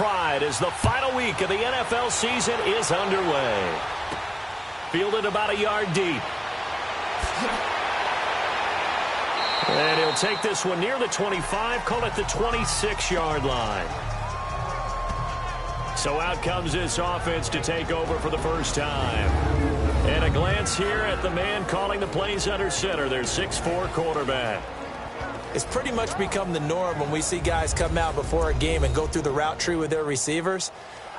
pride as the final week of the NFL season is underway. Fielded about a yard deep. And he'll take this one near the 25, call it the 26-yard line. So out comes this offense to take over for the first time. And a glance here at the man calling the plays under center, their 6'4" quarterback. It's pretty much become the norm when we see guys come out before a game and go through the route tree with their receivers.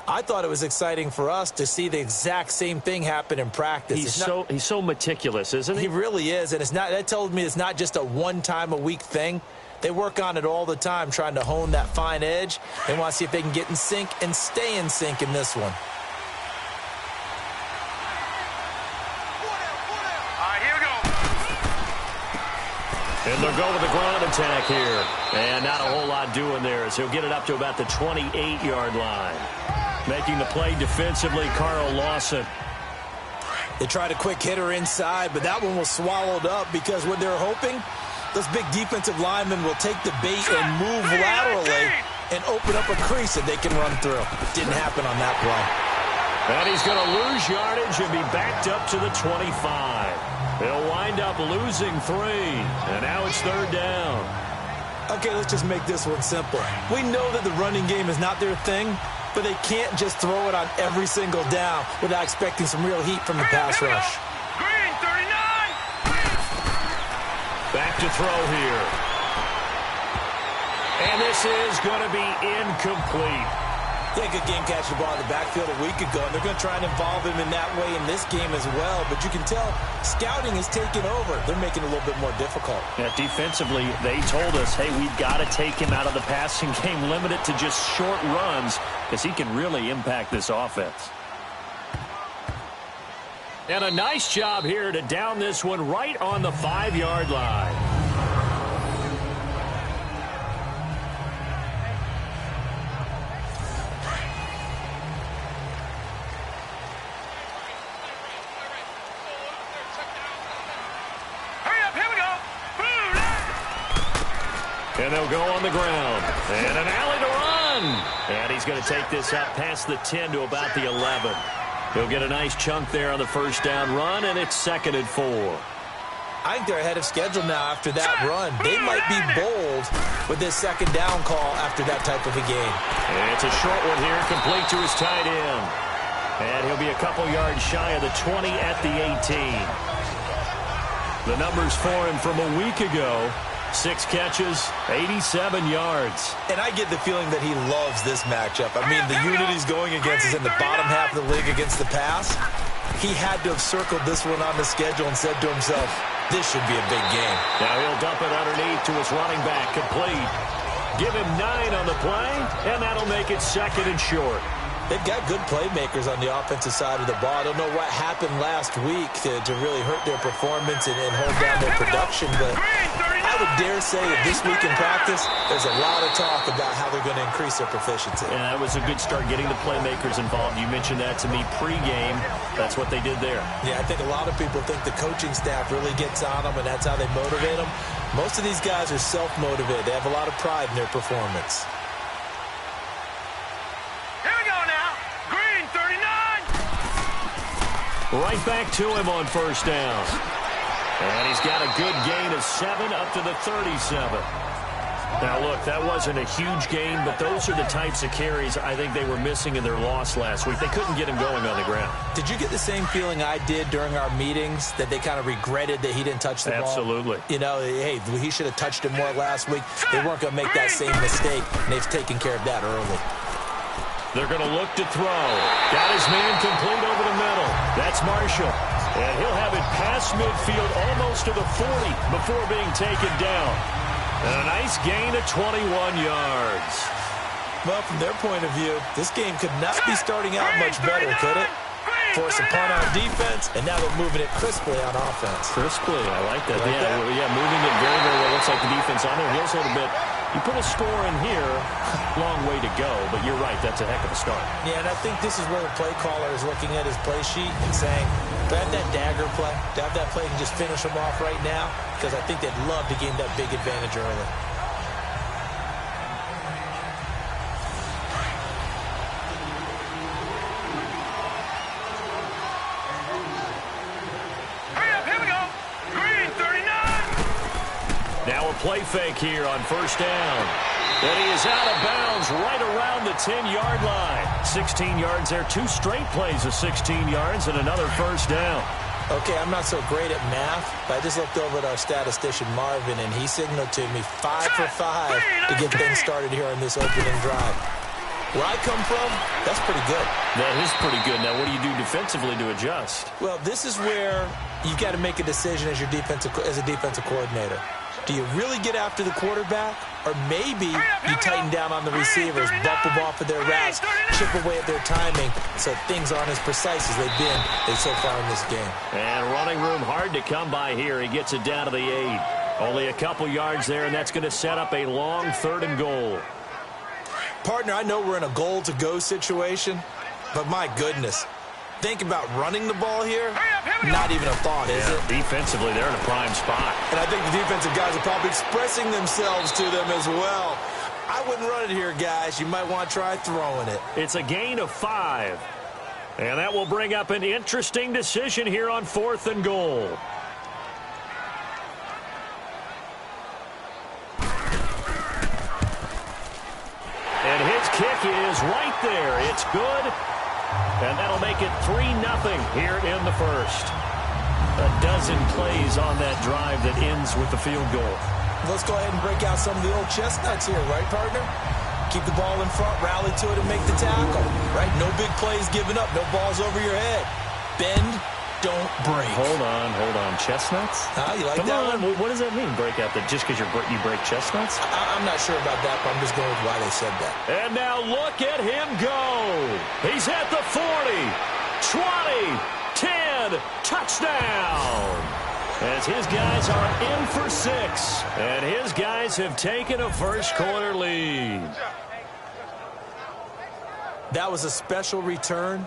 I thought it was exciting for us to see the exact same thing happen in practice. He's so meticulous, isn't he? He really is, and that tells me it's not just a one-time-a-week thing. They work on it all the time, trying to hone that fine edge. They want to see if they can get in sync and stay in sync in this one. And they'll go with the ground attack here. And not a whole lot doing there as he'll get it up to about the 28-yard line. Making the play defensively, Carl Lawson. They tried a quick hitter inside, but that one was swallowed up because what they're hoping, those big defensive linemen will take the bait and move laterally and open up a crease that they can run through. Didn't happen on that play. And he's going to lose yardage and be backed up to the 25. They'll wind up losing 3, and now it's third down. Okay, let's just make this one simple. We know that the running game is not their thing, but they can't just throw it on every single down without expecting some real heat from the pass rush. Green, 39! Back to throw here. And this is going to be incomplete. Yeah, good game catching the ball in the backfield a week ago, and they're going to try and involve him in that way in this game as well. But you can tell scouting is taking over. They're making it a little bit more difficult. Yeah, defensively, they told us, hey, we've got to take him out of the passing game, limit it to just short runs, because he can really impact this offense. And a nice job here to down this one right on the 5-yard line. And they'll go on the ground. And an alley to run. And he's going to take this up past the 10 to about the 11. He'll get a nice chunk there on the first down run, and it's 2nd and 4. I think they're ahead of schedule now after that run. They might be bold with this second down call after that type of a game. And it's a short one here, complete to his tight end. And he'll be a couple yards shy of the 20 at the 18. The numbers for him from a week ago. 6 catches, 87 yards. And I get the feeling that he loves this matchup. I mean, the unit he's going against is in the bottom half of the league against the pass. He had to have circled this one on the schedule and said to himself, this should be a big game. Now he'll dump it underneath to his running back, complete. Give him 9 on the play, and that'll make it 2nd and short. They've got good playmakers on the offensive side of the ball. I don't know what happened last week to really hurt their performance and hold down their production, but I would dare say that this week in practice, there's a lot of talk about how they're going to increase their proficiency. And that was a good start, getting the playmakers involved. You mentioned that to me pregame. That's what they did there. Yeah, I think a lot of people think the coaching staff really gets on them, and that's how they motivate them. Most of these guys are self-motivated. They have a lot of pride in their performance. Right back to him on first down. And he's got a good gain of 7 up to the 37. Now, look, that wasn't a huge gain, but those are the types of carries I think they were missing in their loss last week. They couldn't get him going on the ground. Did you get the same feeling I did during our meetings, that they kind of regretted that he didn't touch the ball? Absolutely. You know, hey, he should have touched it more last week. They weren't going to make that same mistake, and they've taken care of that early. They're going to look to throw. Got his man complete over the middle. That's Marshall. And he'll have it past midfield almost to the 40 before being taken down. And a nice gain of 21 yards. Well, from their point of view, this game could not be starting out much better, could it? Force a punt on defense, and now they're moving it crisply on offense. Crisply, I like that. Yeah, moving it very, very well. Looks like the defense on their heels a little bit. You put a score in here, long way to go, but you're right, that's a heck of a start. Yeah, and I think this is where the play caller is looking at his play sheet and saying, do I have that dagger play? Do I have that play and just finish them off right now? Because I think they'd love to gain that big advantage early. play fake here on first down. And he is out of bounds right around the 10-yard line. 16 yards there, 2 straight plays of 16 yards and another first down. Okay, I'm not so great at math, but I just looked over at our statistician, Marvin, and he signaled to me 5 for 5 to get things started here on this opening drive. Where I come from, that's pretty good. That is pretty good. Now, what do you do defensively to adjust? Well, this is where you got to make a decision as a defensive coordinator. Do you really get after the quarterback? Or maybe you tighten down on the receivers, bump them off of their routes, chip away at their timing so things aren't as precise as they've been so far in this game. And running room hard to come by here. He gets it down to the 8. Only a couple yards there, and that's going to set up a long 3rd and goal. Partner, I know we're in a goal-to-go situation, but my goodness. Think about running the ball here. Not even a thought, is it? Defensively, they're in a prime spot. And I think the defensive guys are probably expressing themselves to them as well. I wouldn't run it here, guys. You might want to try throwing it. It's a gain of 5. And that will bring up an interesting decision here on 4th and goal. And his kick is right there. It's good. And that'll make it 3-0 here in the first. A dozen plays on that drive that ends with the field goal. Let's go ahead and break out some of the old chestnuts here, right, partner? Keep the ball in front, rally to it, and make the tackle, right? No big plays given up, no balls over your head. Bend, don't break. Hold on. Chestnuts? You like Come that on. one? What does that mean, break out? That just because you break chestnuts? I'm not sure about that, but I'm just going with why they said that. And now look at him go. He's at the 40, 20, 10, touchdown. As his guys are in for 6. And his guys have taken a first-quarter lead. That was a special return,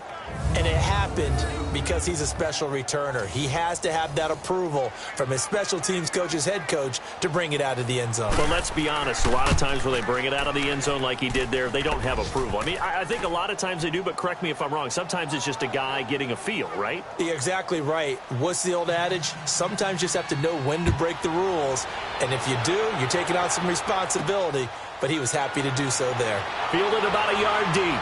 and it happened because he's a special returner. He has to have that approval from his special teams coach's head coach to bring it out of the end zone. But let's be honest, a lot of times when they bring it out of the end zone like he did there, they don't have approval. I mean, I think a lot of times they do, but correct me if I'm wrong. Sometimes it's just a guy getting a feel, right? You're exactly right. What's the old adage? Sometimes you just have to know when to break the rules, and if you do, you're taking on some responsibility, but he was happy to do so there. Fielded about a yard deep.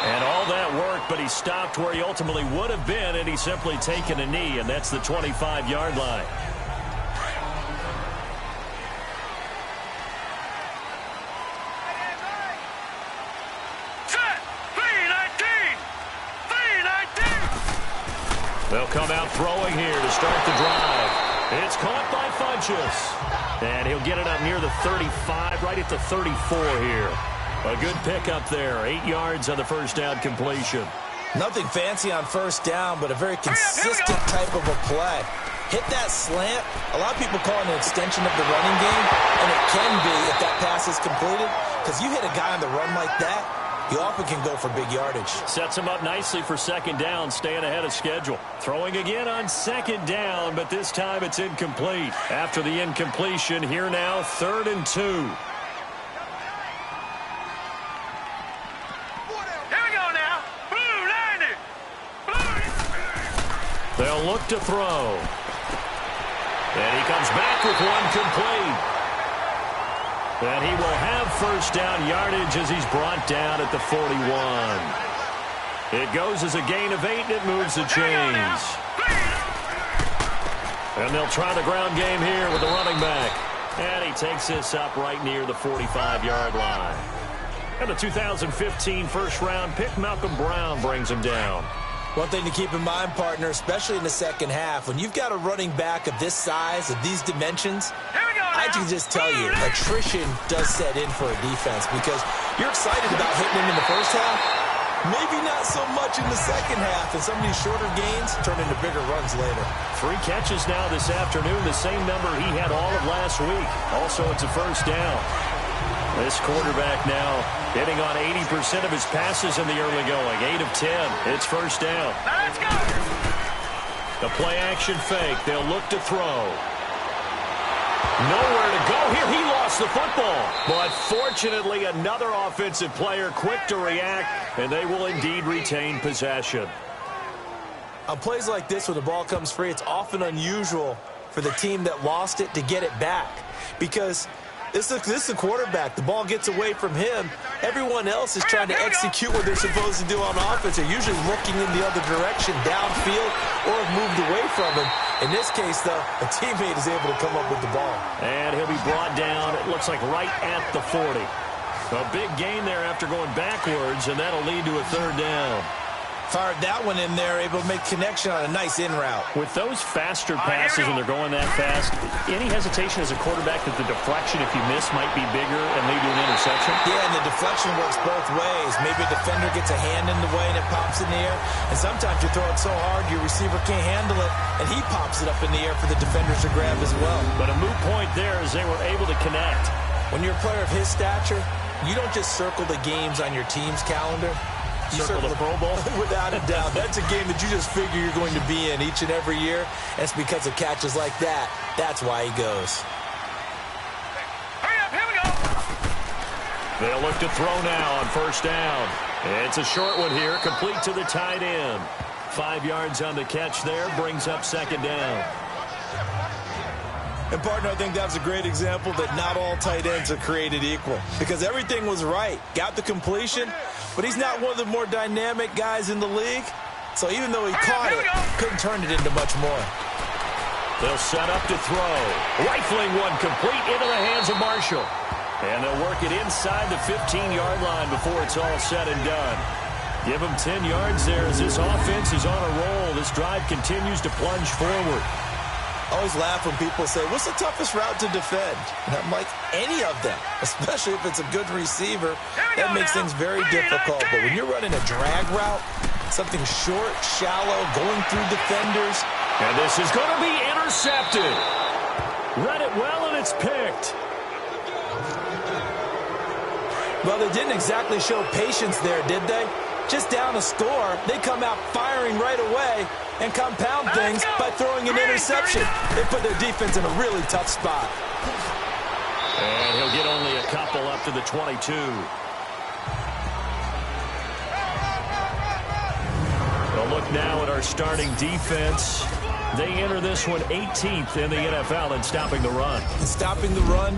And all that worked, but he stopped where he ultimately would have been, and he's simply taken a knee, and that's the 25-yard line. Set! 3-19! They'll come out throwing here to start the drive. It's caught by Funchess. And he'll get it up near the 35, right at the 34 here. A good pickup there. 8 yards on the first down completion. Nothing fancy on first down, but a very consistent type of a play. Hit that slant. A lot of people call it an extension of the running game, and it can be if that pass is completed, because you hit a guy on the run like that, you often can go for big yardage. Sets him up nicely for second down, staying ahead of schedule. Throwing again on second down, but this time it's incomplete. After the incompletion, here now, 3rd and 2. They'll look to throw. And he comes back with one complete. And he will have first down yardage as he's brought down at the 41. It goes as a gain of 8, and it moves the chains. And they'll try the ground game here with the running back. And he takes this up right near the 45-yard line. And the 2015 first-round pick, Malcolm Brown, brings him down. One thing to keep in mind, partner, especially in the second half, when you've got a running back of this size, of these dimensions, I can just tell you, attrition does set in for a defense because you're excited about hitting him in the first half, maybe not so much in the second half, and some of these shorter gains turn into bigger runs later. 3 catches now this afternoon, the same number he had all of last week. Also, it's a first down. This quarterback now hitting on 80% of his passes in the early going. 8 of 10. It's first down. Let's go! The play-action fake. They'll look to throw. Nowhere to go here. He lost the football. But fortunately, another offensive player quick to react, and they will indeed retain possession. On plays like this, when the ball comes free, it's often unusual for the team that lost it to get it back. Because this is a quarterback. The ball gets away from him. Everyone else is trying to execute what they're supposed to do on offense. They're usually looking in the other direction, downfield, or have moved away from him. In this case, though, a teammate is able to come up with the ball. And he'll be brought down, it looks like right at the 40. A big gain there after going backwards, and that'll lead to a third down. Fired that one in there, able to make connection on a nice in route. With those faster passes and they're going that fast, any hesitation as a quarterback that the deflection, if you miss, might be bigger and lead to an interception? Yeah, and the deflection works both ways. Maybe a defender gets a hand in the way and it pops in the air. And sometimes you throw it so hard your receiver can't handle it, and he pops it up in the air for the defenders to grab as well. But a moot point there as they were able to connect. When you're a player of his stature, you don't just circle the games on your team's calendar. You circle the Pro Bowl? Without a doubt. That's a game that you just figure you're going to be in each and every year. And it's because of catches like that. That's why he goes. Hurry up, here we go. They'll look to throw now on first down. It's a short one here, complete to the tight end. 5 yards on the catch there, brings up second down. And, partner, I think that was a great example that not all tight ends are created equal. Because everything was right. Got the completion, but he's not one of the more dynamic guys in the league. So even though he caught it, couldn't turn it into much more. They'll set up to throw. Rifling one complete into the hands of Marshall. And they'll work it inside the 15-yard line before it's all said and done. Give them 10 yards there as this offense is on a roll. This drive continues to plunge forward. I always laugh when people say, what's the toughest route to defend? And I'm like, any of them, especially if it's a good receiver. That makes things very difficult. But when you're running a drag route, something short, shallow, going through defenders. And this is going to be intercepted. Read it well, and it's picked. Well, they didn't exactly show patience there, did they? Just down a score, they come out firing right away and compound things by throwing an interception. They put their defense in a really tough spot. And he'll get only a couple up to the 22. We'll look now at our starting defense. They enter this one 18th in the NFL in stopping the run. And stopping the run,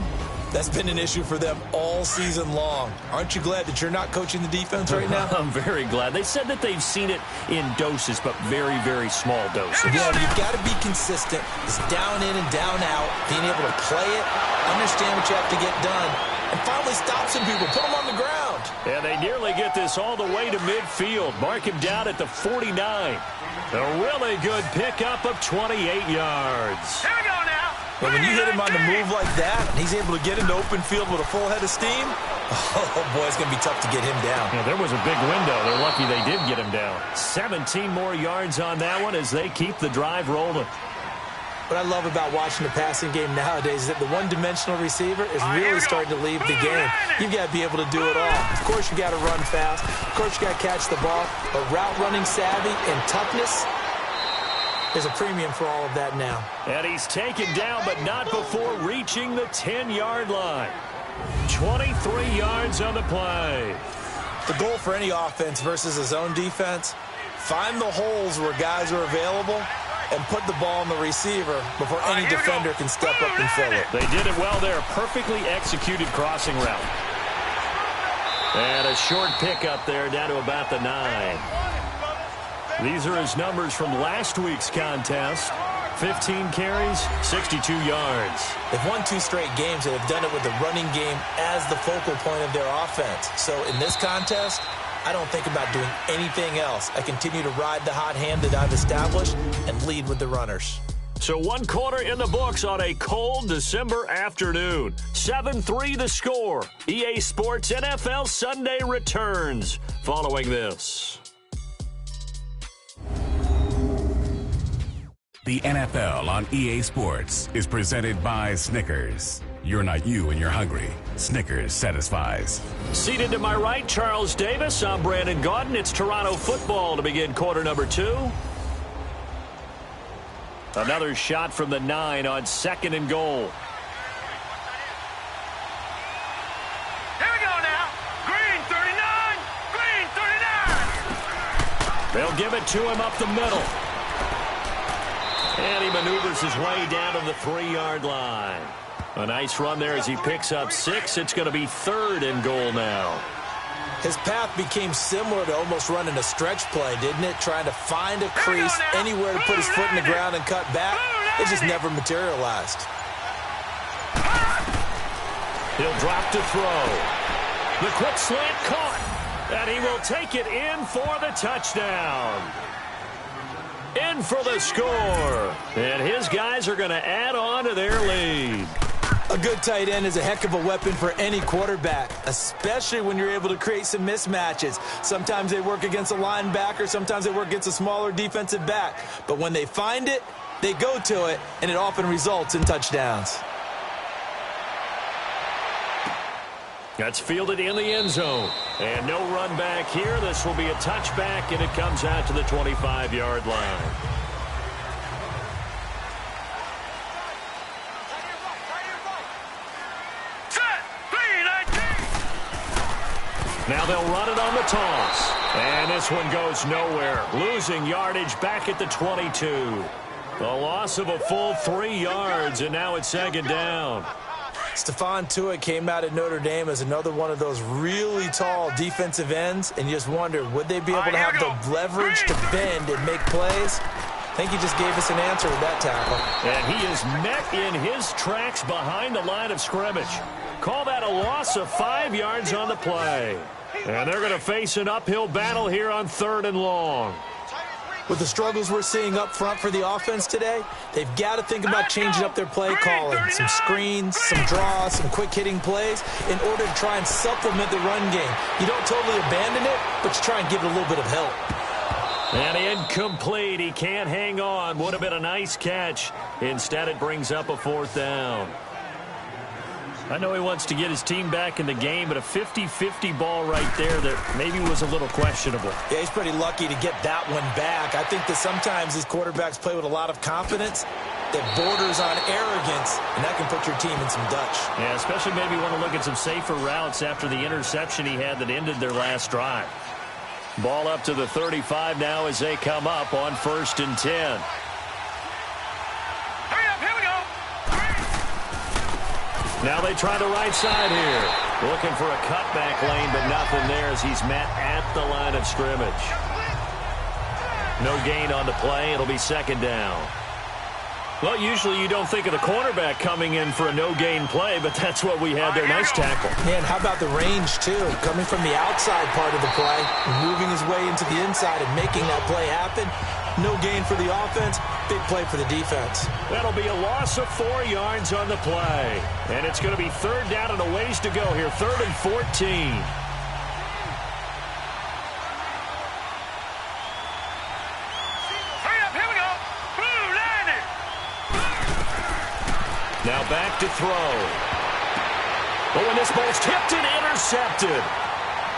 that's been an issue for them all season long. Aren't you glad that you're not coaching the defense right now? I'm very glad. They said that they've seen it in doses, but very, very small doses. Yeah, you've got to be consistent. It's down in and down out, being able to play it, understand what you have to get done, and finally stop some people, put them on the ground. And they nearly get this all the way to midfield. Mark him down at the 49. A really good pickup of 28 yards. Here we go now. But when you hit him on the move like that, and he's able to get into open field with a full head of steam, oh, boy, it's going to be tough to get him down. Yeah, there was a big window. They're lucky they did get him down. 17 more yards on that one as they keep the drive rolling. What I love about watching the passing game nowadays is that the one-dimensional receiver is really starting to leave the game. You've got to be able to do it all. Of course, you got to run fast. Of course, you got to catch the ball. But route running savvy and toughness, there's a premium for all of that now. And he's taken down, but not before reaching the 10-yard line. 23 yards on the play. The goal for any offense versus a zone defense, find the holes where guys are available and put the ball on the receiver before any defender can step up and fill it. They did it well there. Perfectly executed crossing route. And a short pickup there down to about the 9. These are his numbers from last week's contest. 15 carries, 62 yards. They've won 2 straight games and have done it with the running game as the focal point of their offense. So in this contest, I don't think about doing anything else. I continue to ride the hot hand that I've established and lead with the runners. So 1 quarter in the books on a cold December afternoon. 7-3 the score. EA Sports NFL Sunday returns following this. The NFL on EA Sports is presented by Snickers. You're not you when you're hungry. Snickers satisfies. Seated to my right, Charles Davis. I'm Brandon Gaudin. It's Toronto football to begin quarter number 2. Another shot from the 9 on 2nd and goal. Here we go now. Green 39. Green 39. They'll give it to him up the middle. And he maneuvers his way down to the 3-yard line. A nice run there as he picks up 6. It's going to be 3rd and goal now. His path became similar to almost running a stretch play, didn't it? Trying to find a crease, anywhere to put his foot in the ground and cut back. It just never materialized. He'll drop to throw. The quick slant caught. And he will take it in for the touchdown. In for the score. And his guys are going to add on to their lead. A good tight end is a heck of a weapon for any quarterback, especially when you're able to create some mismatches. Sometimes they work against a linebacker, sometimes they work against a smaller defensive back. But when they find it, they go to it, and it often results in touchdowns. That's fielded in the end zone. And no run back here. This will be a touchback, and it comes out to the 25-yard line. Now they'll run it on the toss. And this one goes nowhere. Losing yardage back at the 22. A loss of a full 3 yards, and now it's 2nd down. Stephon Tuitt came out at Notre Dame as another one of those really tall defensive ends, and you just wonder, would they be able to have the leverage to bend and make plays? I think he just gave us an answer with that tackle. And he is met in his tracks behind the line of scrimmage. Call that a loss of 5 yards on the play. And they're going to face an uphill battle here on 3rd and long. With the struggles we're seeing up front for the offense today, they've got to think about changing up their play calling. Some screens, some draws, some quick-hitting plays in order to try and supplement the run game. You don't totally abandon it, but you try and give it a little bit of help. And incomplete. He can't hang on. Would have been a nice catch. Instead, it brings up a 4th down. I know he wants to get his team back in the game, but a 50-50 ball right there that maybe was a little questionable. Yeah, he's pretty lucky to get that one back. I think that sometimes these quarterbacks play with a lot of confidence that borders on arrogance, and that can put your team in some Dutch. Yeah, especially maybe want to look at some safer routes after the interception he had that ended their last drive. Ball up to the 35 now as they come up on 1st and 10. Now they try the right side here. Looking for a cutback lane, but nothing there as he's met at the line of scrimmage. No gain on the play. It'll be 2nd down. Well, usually you don't think of the cornerback coming in for a no-gain play, but that's what we had there. Nice tackle. Man, how about the range, too? Coming from the outside part of the play, moving his way into the inside and making that play happen. No gain for the offense, big play for the defense. That'll be a loss of 4 yards on the play. And it's going to be 3rd down and a ways to go here, 3rd and 14. Now back to throw. Oh, and this ball's tipped and intercepted.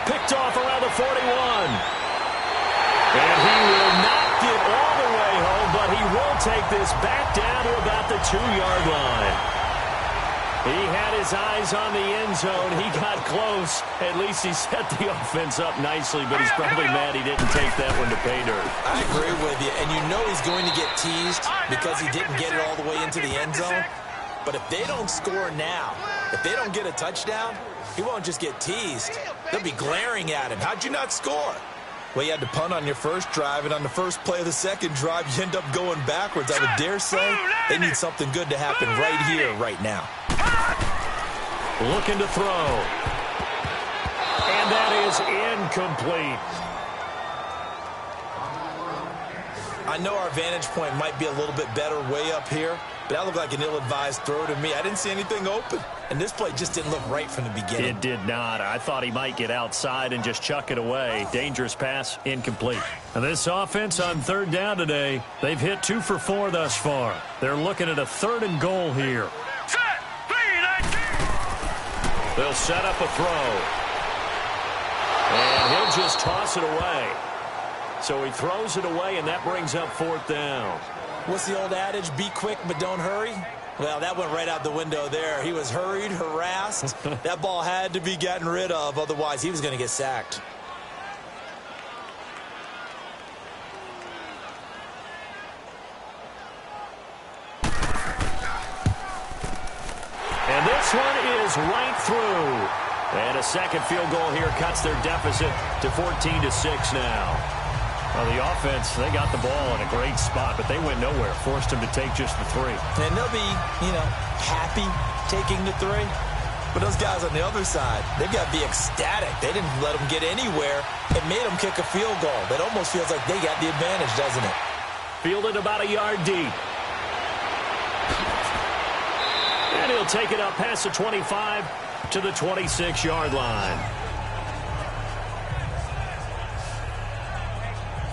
Picked off around the 41. And he will not get all the way home, but he will take this back down to about the 2-yard line. He had his eyes on the end zone. He got close. At least he set the offense up nicely, but he's probably mad he didn't take that one to pay dirt. I agree with you, and you know he's going to get teased because he didn't get it all the way into the end zone. But if they don't score now, if they don't get a touchdown, he won't just get teased. They'll be glaring at him. How'd you not score? Well, you had to punt on your first drive, and on the first play of the second drive, you end up going backwards. I would dare say they need something good to happen right here, right now. Looking to throw. And that is incomplete. I know our vantage point might be a little bit better way up here, but that looked like an ill-advised throw to me. I didn't see anything open, and this play just didn't look right from the beginning. It did not. I thought he might get outside and just chuck it away. Dangerous pass, incomplete. And this offense on 3rd down today, they've hit 2 for 4 thus far. They're looking at a 3rd and goal here. They'll set up a throw. And he'll just toss it away. So he throws it away, and that brings up 4th down. What's the old adage? Be quick, but don't hurry? Well, that went right out the window there. He was hurried, harassed. That ball had to be gotten rid of, otherwise he was going to get sacked. one is right through. And a second field goal here cuts their deficit to 14-6 now. Well, the offense, they got the ball in a great spot, but they went nowhere. Forced them to take just the 3. And they'll be, happy taking the 3. But those guys on the other side, they've got to be ecstatic. They didn't let them get anywhere. It made them kick a field goal. That almost feels like they got the advantage, doesn't it? Fielded about a yard deep. And he'll take it up past the 25 to the 26-yard line.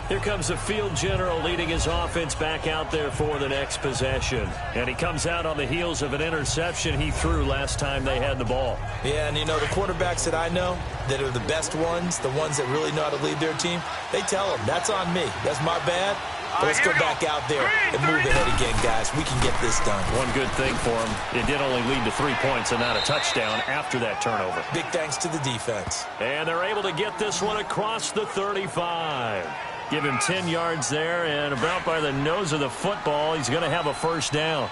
Here comes the field general leading his offense back out there for the next possession. And he comes out on the heels of an interception he threw last time they had the ball. Yeah, and the quarterbacks that I know that are the best ones, the ones that really know how to lead their team, they tell them, that's on me. That's my bad. But let's go back out there and move ahead again, guys. We can get this done. One good thing for him, it did only lead to 3 points and not a touchdown after that turnover. Big thanks to the defense. And they're able to get this one across the 35. Give him 10 yards there, and about by the nose of the football, he's going to have a first down.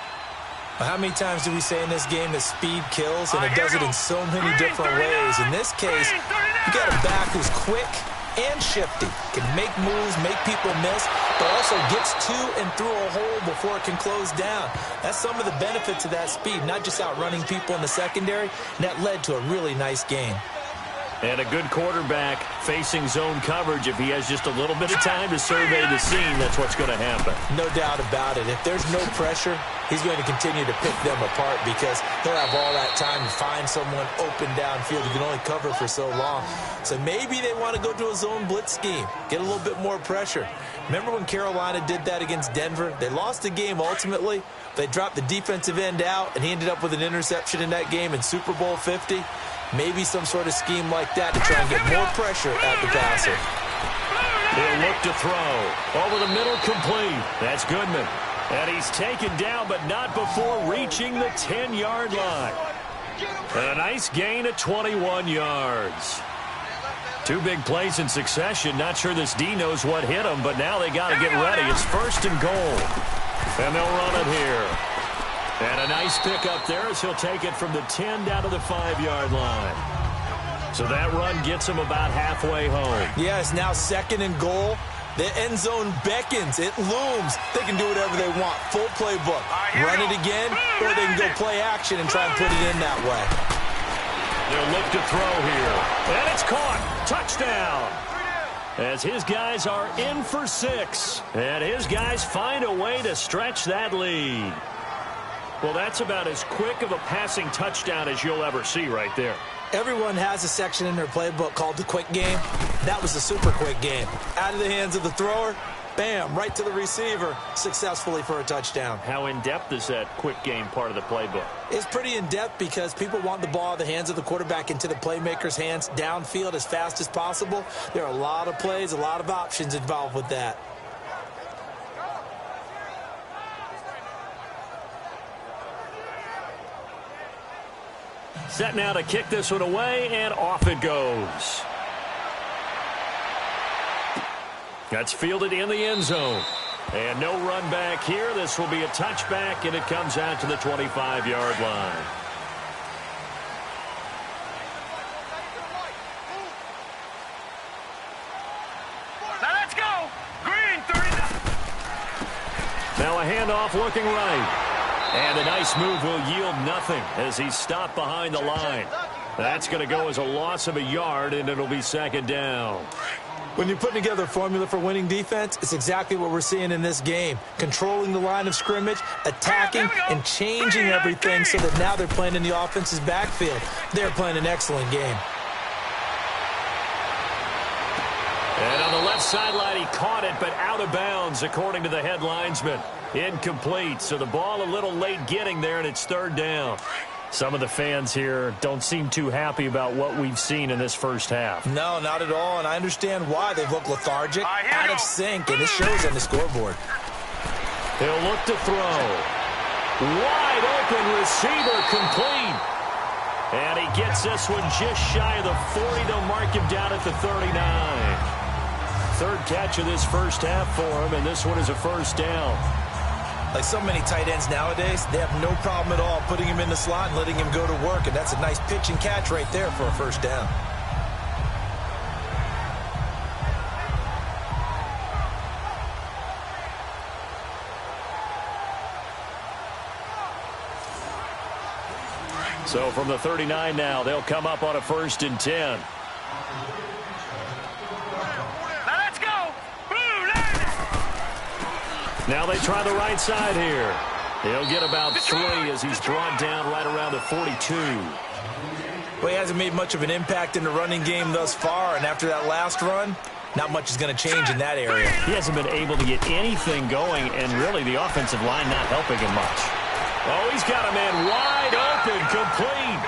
How many times do we say in this game that speed kills, and it does it in so many different ways? In this case, you got a back who's quick and shifty, can make moves, make people miss, but also gets to and through a hole before it can close down. That's some of the benefits of that speed, not just outrunning people in the secondary, and that led to a really nice game. And a good quarterback facing zone coverage. If he has just a little bit of time to survey the scene, that's what's going to happen. No doubt about it. If there's no pressure, he's going to continue to pick them apart because he'll have all that time to find someone open downfield. He can only cover for so long. So maybe they want to go to a zone blitz scheme, get a little bit more pressure. Remember when Carolina did that against Denver? They lost the game ultimately. They dropped the defensive end out, and he ended up with an interception in that game in Super Bowl 50. Maybe some sort of scheme like that to try and get more pressure at the passer. He'll look to throw. Over the middle, complete. That's Goodman. And he's taken down, but not before reaching the 10-yard line. And a nice gain at 21 yards. 2 big plays in succession. Not sure this D knows what hit him, but now they got to get ready. It's 1st and goal. And they'll run it here. And a nice pick up there as he'll take it from the 10 down to the 5-yard line. So that run gets him about halfway home. Yeah, it's now 2nd and goal. The end zone beckons. It looms. They can do whatever they want. Full playbook. Run it again, or they can go play action and try and put it in that way. They'll look to throw here. And it's caught. Touchdown. As his guys are in for 6. And his guys find a way to stretch that lead. Well, that's about as quick of a passing touchdown as you'll ever see right there. Everyone has a section in their playbook called the quick game. That was the super quick game. Out of the hands of the thrower, bam, right to the receiver, successfully for a touchdown. How in-depth is that quick game part of the playbook? It's pretty in-depth because people want the ball out of the hands of the quarterback into the playmaker's hands downfield as fast as possible. There are a lot of plays, a lot of options involved with that. Set now to kick this one away, and off it goes. That's fielded in the end zone. And no run back here. This will be a touchback, and it comes out to the 25-yard line. Now let's go. Green 39. Now a handoff looking right. And a nice move will yield nothing as he's stopped behind the line. That's going to go as a loss of a yard, and it'll be 2nd down. When you're putting together a formula for winning defense, it's exactly what we're seeing in this game. Controlling the line of scrimmage, attacking, and changing everything so that now they're playing in the offense's backfield. They're playing an excellent game. And on the left sideline, he caught it, but out of bounds, according to the head linesman. Incomplete, so the ball a little late getting there, and it's 3rd down. Some of the fans here don't seem too happy about what we've seen in this first half. No, not at all, and I understand why. They've looked lethargic, out of sync, and it shows on the scoreboard. He'll look to throw. Wide open receiver, complete. And he gets this one just shy of the 40. They'll mark him down at the 39. 3rd catch of this first half for him, and this one is a 1st down. Like so many tight ends nowadays, they have no problem at all putting him in the slot and letting him go to work, and that's a nice pitch and catch right there for a first down. So from the 39 now, they'll come up on a 1st and 10. Now let's go. Now they try the right side here. He'll get about 3 as he's brought down right around the 42. Well, he hasn't made much of an impact in the running game thus far, and after that last run, not much is going to change in that area. He hasn't been able to get anything going, and really the offensive line not helping him much. Oh, he's got a man wide open, complete.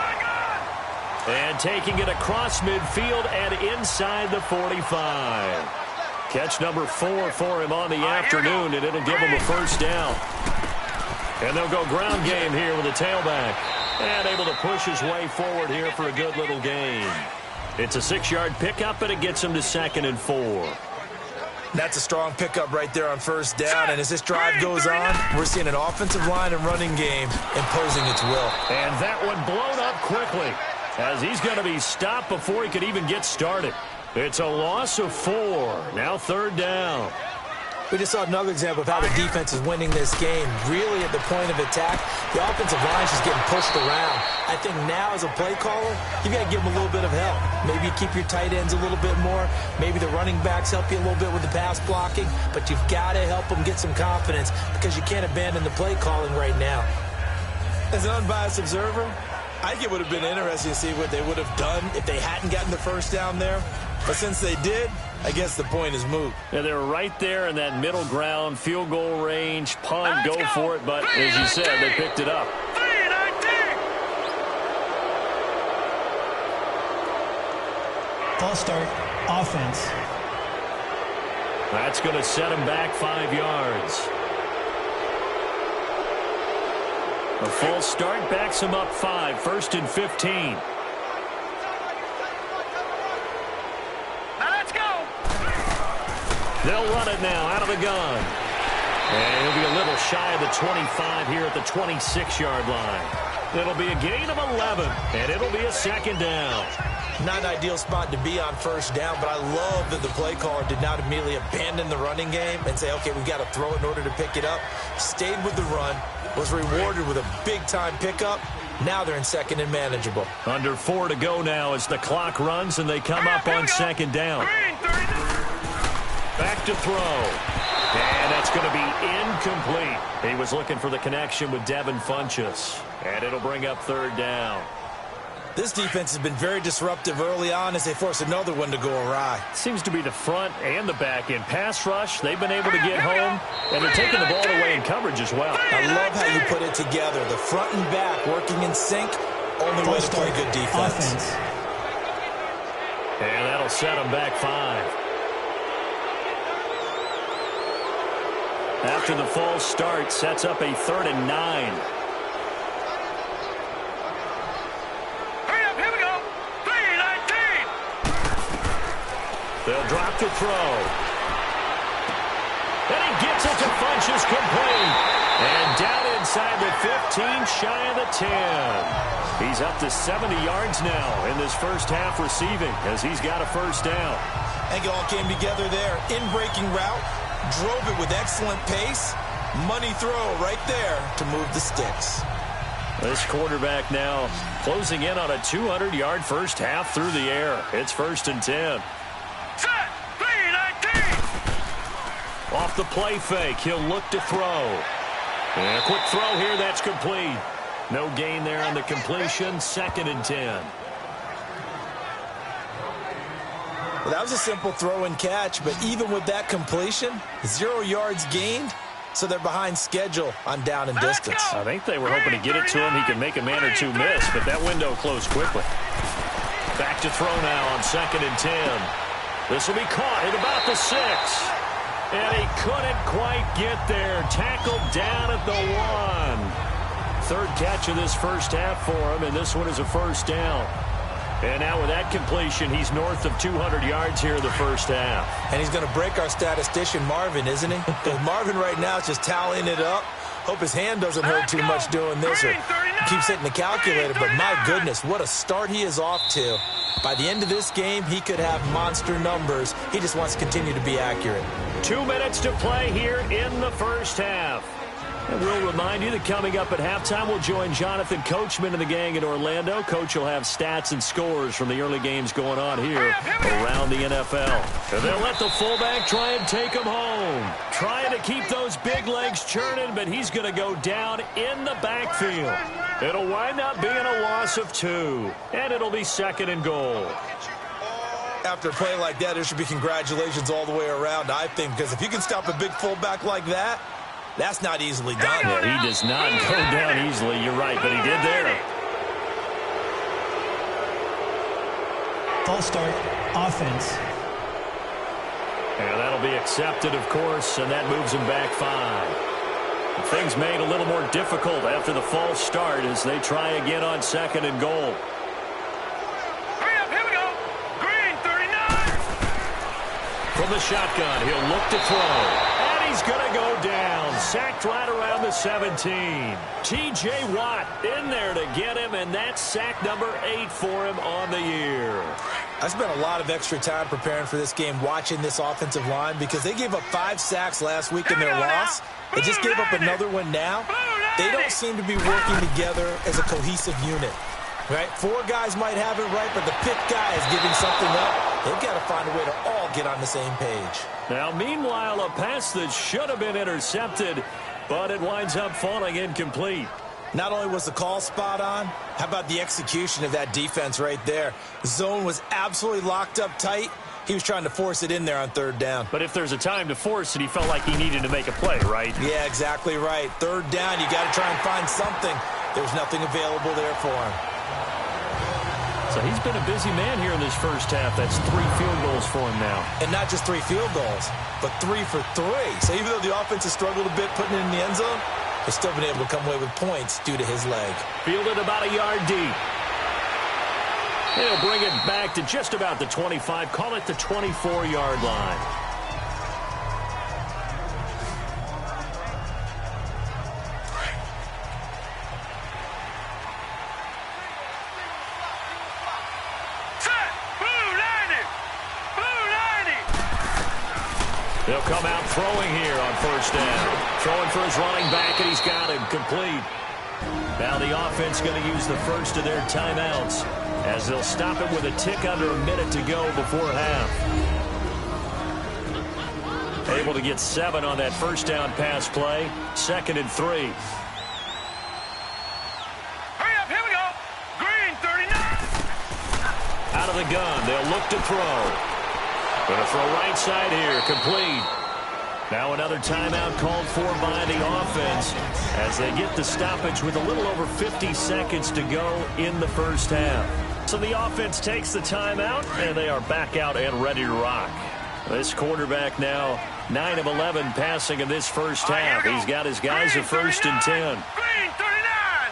And taking it across midfield and inside the 45. Catch number 4 for him on the afternoon, and it'll give him a first down. And they'll go ground game here with a tailback. And able to push his way forward here for a good little gain. It's a 6-yard pickup, and it gets him to 2nd and 4. That's a strong pickup right there on first down, and as this drive goes on, we're seeing an offensive line and running game imposing its will. And that one blown up quickly as he's going to be stopped before he could even get started. It's a loss of 4. Now 3rd down. We just saw another example of how the defense is winning this game. Really at the point of attack, the offensive line is just getting pushed around. I think now as a play caller, you've got to give them a little bit of help. Maybe you keep your tight ends a little bit more. Maybe the running backs help you a little bit with the pass blocking. But you've got to help them get some confidence because you can't abandon the play calling right now. As an unbiased observer, I think it would have been interesting to see what they would have done if they hadn't gotten the first down there. But since they did, I guess the point is moot. Yeah, they're right there in that middle ground, field goal range, punt, go for it. But as you said, they picked it up. False start, offense. That's going to set him back 5 yards. A false start backs him up 5, 1st and 15. They'll run it now out of the gun. And he'll be a little shy of the 25 here at the 26-yard line. It'll be a gain of 11, and it'll be a 2nd down. Not an ideal spot to be on first down, but I love that the play caller did not immediately abandon the running game and say, okay, we've got to throw it in order to pick it up. Stayed with the run, was rewarded with a big-time pickup. Now they're in 2nd and manageable. Under 4 to go now as the clock runs, and they come up on 2nd down. Back to throw. And that's going to be incomplete. He was looking for the connection with Devin Funchess. And it'll bring up 3rd down. This defense has been very disruptive early on as they force another one to go awry. Seems to be the front and the back in pass rush. They've been able to get home, and they're taking the ball away in coverage as well. I love how you put it together. The front and back working in sync. Only way to play good defense. Offense. And that'll set them back 5. After the false start, sets up a 3rd and 9. They'll drop to throw. And he gets it to Funchess complete. And down inside the 15, shy of the 10. He's up to 70 yards now in this first half receiving as he's got a first down. I think it all came together there. In-breaking route, drove it with excellent pace. Money throw right there to move the sticks. This quarterback now closing in on a 200-yard first half through the air. It's 1st and 10. Off the play fake, he'll look to throw. And a quick throw here, that's complete. No gain there on the completion, 2nd and 10. Well, that was a simple throw and catch, but even with that completion, 0 yards gained, so they're behind schedule on down and distance. I think they were hoping to get it to him. He could make a man or two miss, but that window closed quickly. Back to throw now on 2nd and 10. This will be caught at about the 6. And he couldn't quite get there. Tackled down at the 1. 3rd catch of this first half for him, and this one is a first down. And now with that completion, he's north of 200 yards here in the first half. And he's going to break our statistician, Marvin, isn't he? Because Marvin right now is just tallying it up. Hope his hand doesn't hurt too much doing this or keeps hitting the calculator, but my goodness, what a start he is off to. By the end of this game, he could have monster numbers. He just wants to continue to be accurate. 2 minutes to play here in the first half. And we'll remind you that coming up at halftime, we'll join Jonathan Coachman and the gang in Orlando. Coach will have stats and scores from the early games going on here around the NFL. And they'll let the fullback try and take him home. Trying to keep those big legs churning, but he's going to go down in the backfield. It'll wind up being a loss of 2, and it'll be 2nd and goal. After a play like that, there should be congratulations all the way around, I think, because if you can stop a big fullback like that, that's not easily done. Yeah, he does not go down easily. You're right, but he did there. False start, offense. And that'll be accepted, of course, and that moves him back 5. Things made a little more difficult after the false start as they try again on 2nd and goal. Hurry up, here we go. Green, 39. From the shotgun, he'll look to throw. He's going to go down, sacked right around the 17. T.J. Watt in there to get him, and that's sack number 8 for him on the year. I spent a lot of extra time preparing for this game watching this offensive line because they gave up 5 sacks last week in their loss. They just gave up another one now. They don't seem to be working together as a cohesive unit. Right? 4 guys might have it right, but the 5th guy is giving something up. They've got to find a way to all get on the same page. Now, meanwhile, a pass that should have been intercepted, but it winds up falling incomplete. Not only was the call spot on, how about the execution of that defense right there? The zone was absolutely locked up tight. He was trying to force it in there on 3rd down. But if there's a time to force it, he felt like he needed to make a play, right? Yeah, exactly right. 3rd down, you got to try and find something. There's nothing available there for him. So he's been a busy man here in this first half. That's 3 field goals for him now. And not just 3 field goals, but 3 for 3. So even though the offense has struggled a bit putting it in the end zone, they've still been able to come away with points due to his leg. Fielded about a yard deep. He'll bring it back to just about the 25. Call it the 24-yard line. They'll come out throwing here on 1st down. Throwing for his running back, and he's got him complete. Now the offense going to use the first of their timeouts as they'll stop it with a tick under a minute to go before half. Able to get 7 on that 1st down pass play. 2nd and 3. Hurry up, here we go. Green, 39. Out of the gun, they'll look to throw. Going to throw right side here, complete. Now another timeout called for by the offense as they get the stoppage with a little over 50 seconds to go in the first half. So the offense takes the timeout, and they are back out and ready to rock. This quarterback now 9 of 11 passing in this first half. He's got his guys at 1st and 10. Green, 39.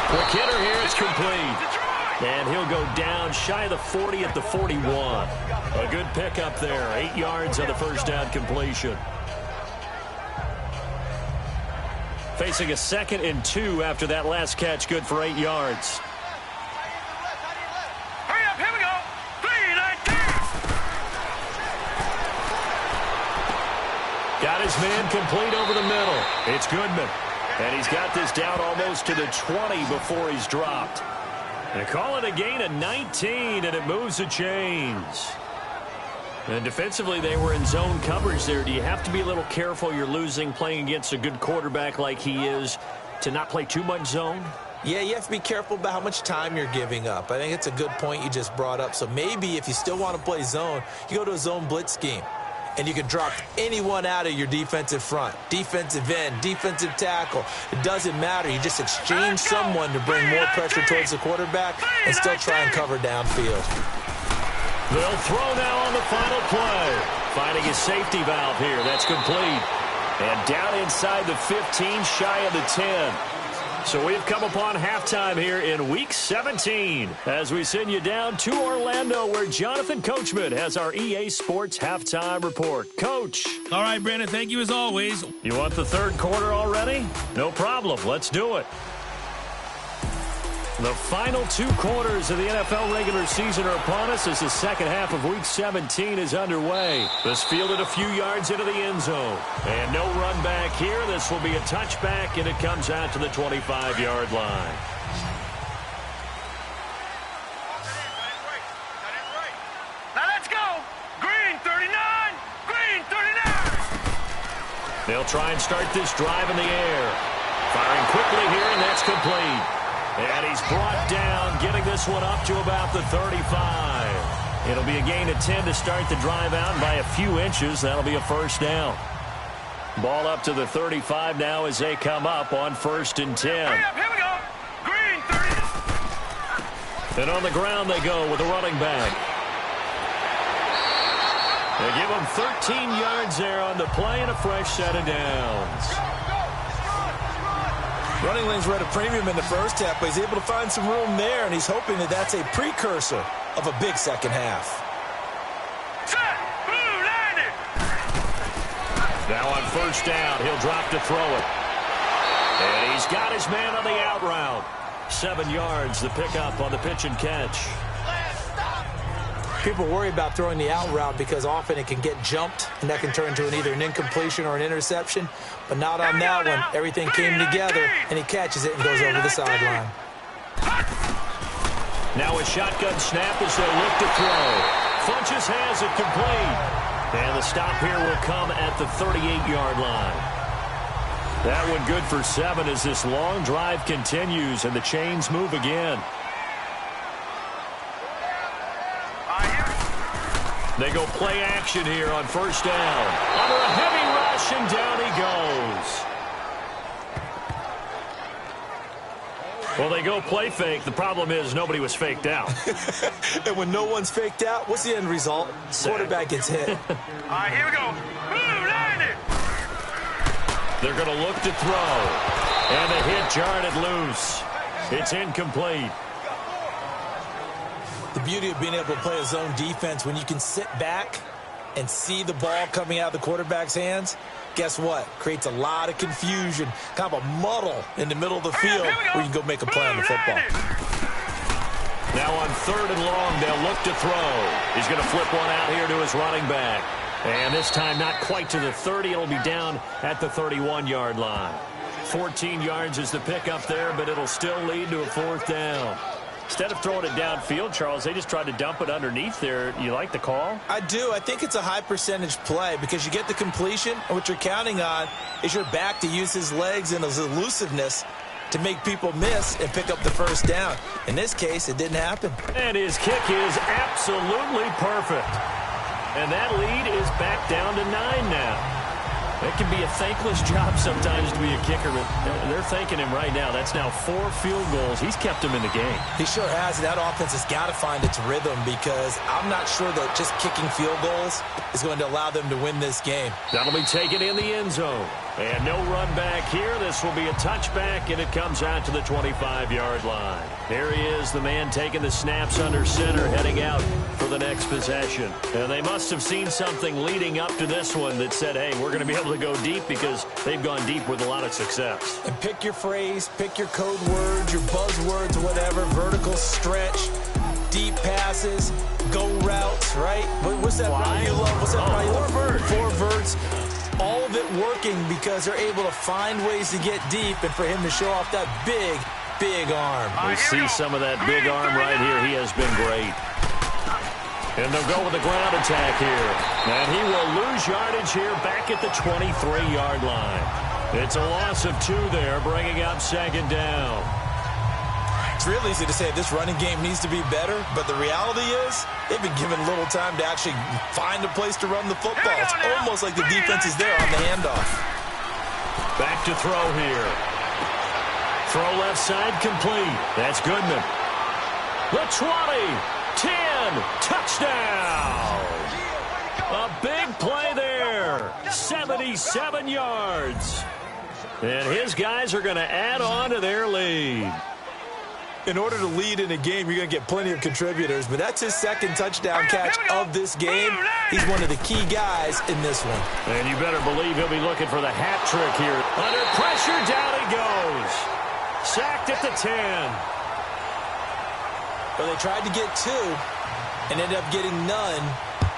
Quick hitter here, it's complete. And he'll go down shy of the 40 at the 41. A good pickup there. 8 yards on the 1st down completion. Facing a 2nd and 2 after that last catch. Good for 8 yards. Hurry up, here we go. 3-19. Got his man complete over the middle. It's Goodman. And he's got this down almost to the 20 before he's dropped. They call it a gain of 19, and it moves the chains. And defensively, they were in zone coverage there. Do you have to be a little careful? You're losing, playing against a good quarterback like he is, to not play too much zone? Yeah, you have to be careful about how much time you're giving up. I think it's a good point you just brought up. So maybe if you still want to play zone, you go to a zone blitz scheme. And you can drop anyone out of your defensive front. Defensive end, defensive tackle. It doesn't matter. You just exchange someone to bring more pressure towards the quarterback and still try and cover downfield. They'll throw now on the final play. Finding a safety valve here. That's complete. And down inside the 15, shy of the 10. So we've come upon halftime here in Week 17 as we send you down to Orlando where Jonathan Coachman has our EA Sports Halftime Report. Coach. All right, Brandon, thank you as always. You want the third quarter already? No problem. Let's do it. The final 2 quarters of the NFL regular season are upon us as the second half of Week 17 is underway. This fielded a few yards into the end zone. And no run back here. This will be a touchback, and it comes out to the 25-yard line. Now let's go. Green 39. Green 39. They'll try and start this drive in the air. Firing quickly here, and that's complete. And he's brought down, getting this one up to about the 35. It'll be a gain of 10 to start the drive out, and by a few inches, that'll be a first down. Ball up to the 35 now as they come up on 1st and 10. Hurry up, here we go. Green 30. And on the ground they go with a running back. They give him 13 yards there on the play and a fresh set of downs. Running lanes were at a premium in the first half, but he's able to find some room there, and he's hoping that that's a precursor of a big second half. Set. Blue landed. Now on 1st down, he'll drop to throw it. And he's got his man on the out route. 7 yards, the pickup on the pitch and catch. People worry about throwing the out route because often it can get jumped, and that can turn into either an incompletion or an interception. But not on that one. Everything came together, and he catches it and goes over the sideline. Now a shotgun snap as they look to throw. Funches has it complete. And the stop here will come at the 38-yard line. That one good for 7 as this long drive continues and the chains move again. They go play action here on 1st down. Under a heavy rush, and down he goes. Well, they go play fake. The problem is nobody was faked out. And when no one's faked out, what's the end result? Quarterback gets hit. All right, here we go. Blue landed. They're going to look to throw. And the hit jarred it loose. It's incomplete. The beauty of being able to play a zone defense, when you can sit back and see the ball coming out of the quarterback's hands, guess what? Creates a lot of confusion, kind of a muddle in the middle of the field where you can go make a play on the football. Now on 3rd and long, they'll look to throw. He's going to flip one out here to his running back. And this time not quite to the 30. It'll be down at the 31-yard line. 14 yards is the pickup there, but it'll still lead to a 4th down. Instead of throwing it downfield, Charles, they just tried to dump it underneath there. You like the call? I do. I think it's a high-percentage play because you get the completion, and what you're counting on is your back to use his legs and his elusiveness to make people miss and pick up the 1st down. In this case, it didn't happen. And his kick is absolutely perfect. And that lead is back down to 9 now. It can be a thankless job sometimes to be a kicker, but they're thanking him right now. That's now 4 field goals. He's kept him in the game. He sure has. That offense has got to find its rhythm because I'm not sure that just kicking field goals is going to allow them to win this game. That'll be taken in the end zone. And no run back here. This will be a touchback, and it comes out to the 25-yard line. Here he is, the man taking the snaps under center, heading out for the next possession. And they must have seen something leading up to this one that said, hey, we're going to be able to go deep because they've gone deep with a lot of success. And pick your phrase, pick your code words, your buzzwords, whatever, vertical stretch, deep passes, go routes, right? What's that route you love? What's that route you love? 4 verts. All of it working because they're able to find ways to get deep and for him to show off that big, big arm. We see some of that big arm right here. He has been great. And they'll go with the ground attack here. And he will lose yardage here back at the 23-yard line. It's a loss of 2 there, bringing up 2nd down. It's real easy to say this running game needs to be better, but the reality is they've been given little time to actually find a place to run the football. It's almost like the defense is there on the handoff. Back to throw here. Throw left side complete. That's Goodman. The 20, 10, touchdown. A big play there. 77 yards. And his guys are going to add on to their lead. In order to lead in a game, you're going to get plenty of contributors, but that's his second touchdown catch of this game. He's one of the key guys in this one. And you better believe he'll be looking for the hat trick here. Under pressure, down he goes. Sacked at the 10. Well, they tried to get 2 and ended up getting none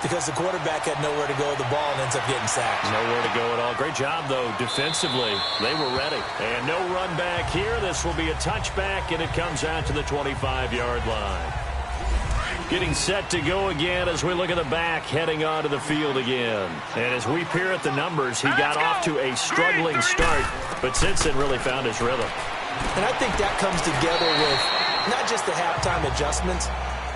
because the quarterback had nowhere to go with the ball and ends up getting sacked. Nowhere to go at all. Great job, though, defensively. They were ready. And no run back here. This will be a touchback, and it comes out to the 25-yard line. Getting set to go again as we look at the back heading onto the field again. And as we peer at the numbers, he got off to a struggling start, but since then really found his rhythm. And I think that comes together with not just the halftime adjustments,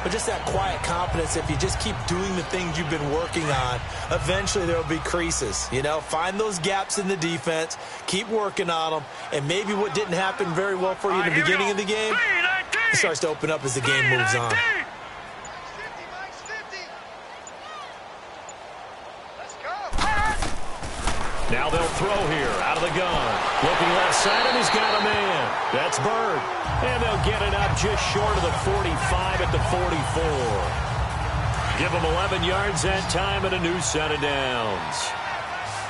but just that quiet confidence. If you just keep doing the things you've been working on, eventually there will be creases. You know, find those gaps in the defense, keep working on them, and maybe what didn't happen very well for you in the beginning of the game, it starts to open up as the game moves on. Now they'll throw here out of the gun. Looking left side, and he's got a man. That's Bird. And they'll get it up just short of the 45 at the 44. Give them 11 yards that time and a new set of downs.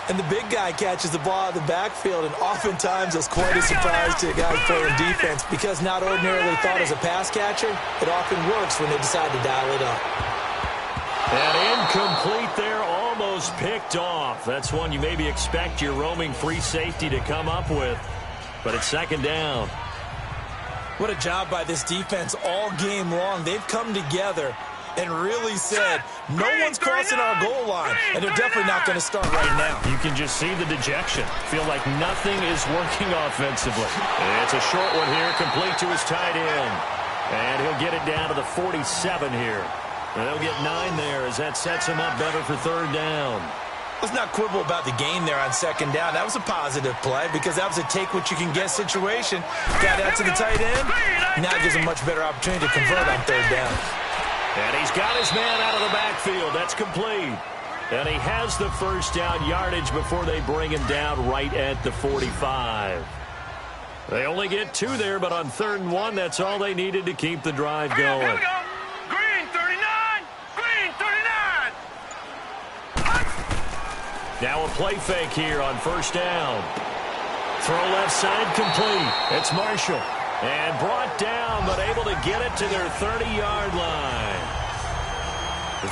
And the big guy catches the ball out of the backfield, and oftentimes it's quite a surprise to guys playing defense because not ordinarily thought as a pass catcher, it often works when they decide to dial it up. And incomplete there, almost picked off. That's one you maybe expect your roaming free safety to come up with. But it's second down. What a job by this defense all game long. They've come together and really said, no one's crossing our goal line, and they're definitely not going to start right now. You can just see the dejection. Feel like nothing is working offensively. It's a short one here, complete to his tight end. And he'll get it down to the 47 here. And they'll get 9 there as that sets him up better for third down. Let's not quibble about the gain there on second down. That was a positive play because that was a take-what-you-can-get situation. Got out to the tight end. Now it gives him a much better opportunity to convert on third down. And he's got his man out of the backfield. That's complete. And he has the first down yardage before they bring him down right at the 45. They only get 2 there, but on 3rd and 1, that's all they needed to keep the drive going. Here we go. Green 39. Green 39. Now a play fake here on first down. Throw left side complete. It's Marshall. And brought down, but able to get it to their 30-yard line.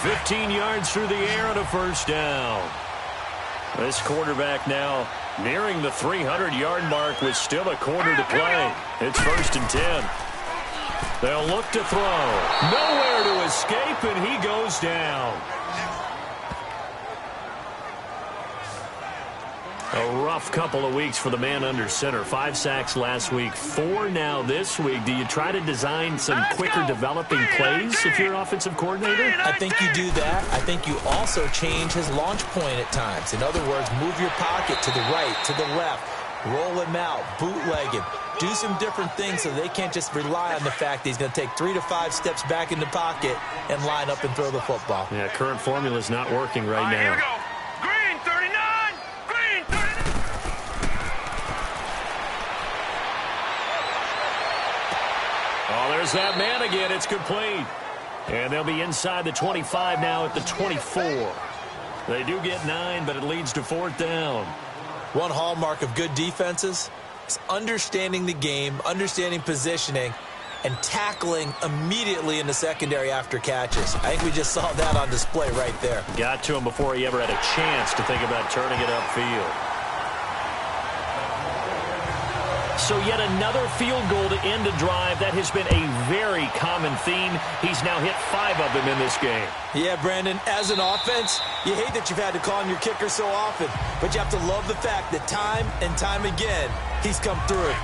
15 yards through the air and a first down. This quarterback now nearing the 300-yard mark with still a quarter to play. It's 1st and 10. They'll look to throw. Nowhere to escape, and he goes down. A rough couple of weeks for the man under center. 5 sacks last week, 4 now this week. Do you try to design some quicker developing plays if you're an offensive coordinator? I think you do that. I think you also change his launch point at times. In other words, move your pocket to the right, to the left, roll him out, bootleg him. Do some different things so they can't just rely on the fact that he's going to take 3 to 5 steps back in the pocket and line up and throw the football. Yeah, current formula is not working right now. Here we go. Green 39. Green 39. Oh, there's that man again. It's complete. And they'll be inside the 25 now at the 24. They do get 9, but it leads to 4th down. One hallmark of good defenses is understanding the game, understanding positioning, and tackling immediately in the secondary after catches. I think we just saw that on display right there. Got to him before he ever had a chance to think about turning it upfield. So yet another field goal to end a drive. That has been a very common theme. He's now hit 5 of them in this game. Yeah, Brandon, as an offense, you hate that you've had to call on your kicker so often, but you have to love the fact that time and time again, he's come through.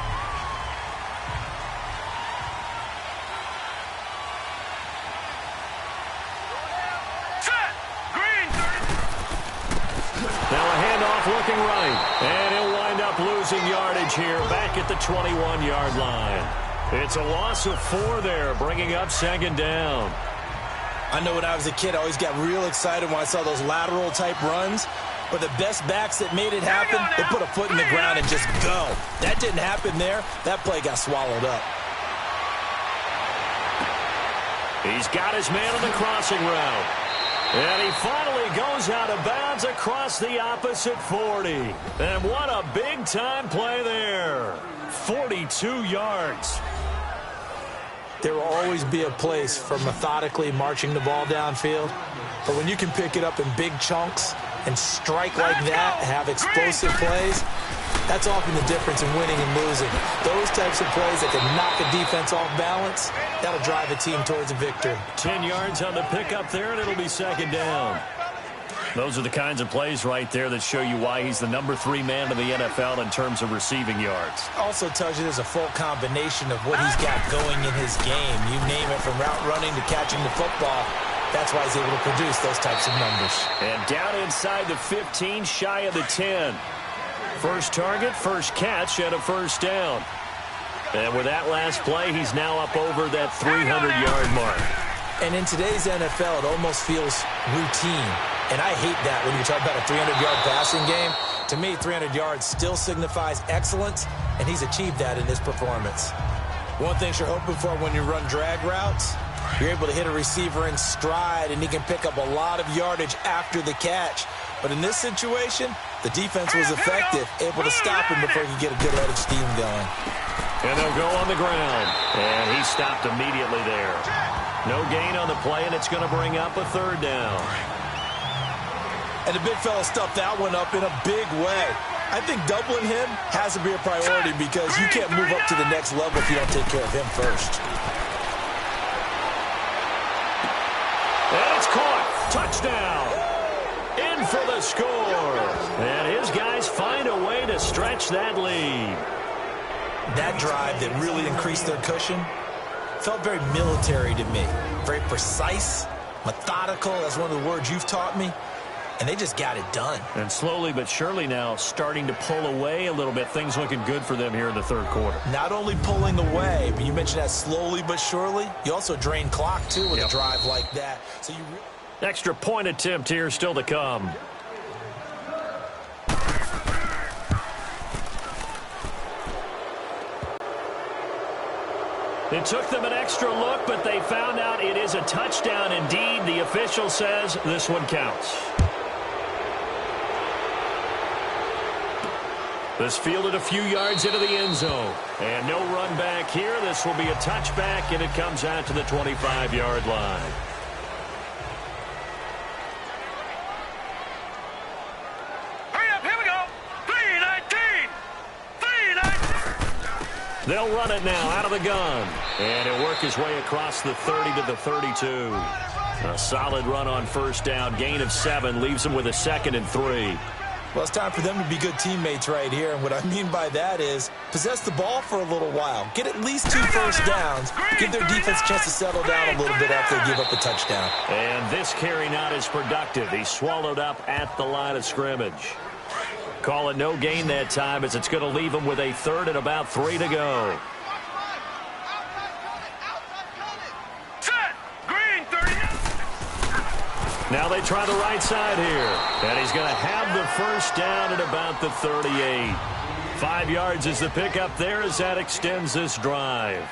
Now a handoff looking right, and he'll wind up losing yardage here back at the 21-yard line. It's a loss of 4 there, bringing up 2nd down. I know when I was a kid, I always got real excited when I saw those lateral-type runs. But the best backs that made it happen, they put a foot in the ground and just go. That didn't happen there. That play got swallowed up. He's got his man on the crossing route. And he finally goes out of bounds across the opposite 40. And what a big-time play there. 42 yards. There will always be a place for methodically marching the ball downfield. But when you can pick it up in big chunks and strike like that, have explosive plays, that's often the difference in winning and losing. Those types of plays that can knock a defense off balance, that'll drive a team towards a victory. 10 yards on the pickup there, and it'll be second down. Those are the kinds of plays right there that show you why he's the number 3 man in the NFL in terms of receiving yards. Also tells you there's a full combination of what he's got going in his game. You name it, from route running to catching the football. That's why he's able to produce those types of numbers. And down inside the 15, shy of the 10. First target, first catch, and a first down. And with that last play, he's now up over that 300-yard mark. And in today's NFL, it almost feels routine. And I hate that when you talk about a 300-yard passing game. To me, 300 yards still signifies excellence, and he's achieved that in this performance. One thing you're hoping for when you run drag routes, you're able to hit a receiver in stride, and he can pick up a lot of yardage after the catch. But in this situation, the defense was effective, able to stop him before he could get a good head of steam going. And they'll go on the ground. And he stopped immediately there. No gain on the play, and it's going to bring up a third down. And the big fella stuffed that one up in a big way. I think doubling him has to be a priority because you can't move up to the next level if you don't take care of him first. And it's caught. Touchdown. In for the score. And his guys find a way to stretch that lead. That drive that really increased their cushion felt very military to me. Very precise, methodical. That's one of the words you've taught me. And they just got it done. And slowly but surely now starting to pull away a little bit. Things looking good for them here in the third quarter. Not only pulling away, but you mentioned that slowly but surely. You also drain clock, too, with a drive like that. So you extra point attempt here still to come. It took them an extra look, but they found out it is a touchdown indeed. The official says this one counts. This fielded a few yards into the end zone. And no run back here. This will be a touchback, and it comes out to the 25-yard line. Hurry up, here we go. 3-19. 3-19. They'll run it now out of the gun. And he'll work his way across the 30 to the 32. A solid run on first down. Gain of 7 leaves him with a 2nd and 3. Well, it's time for them to be good teammates right here. And what I mean by that is possess the ball for a little while. Get at least 2 first downs. Give their defense a chance to settle down a little bit after they give up a touchdown. And this carry not as productive. He's swallowed up at the line of scrimmage. Call it no gain that time as it's going to leave him with a 3rd and about 3 to go. Now they try the right side here. And he's going to have the first down at about the 38. 5 yards is the pickup there as that extends this drive.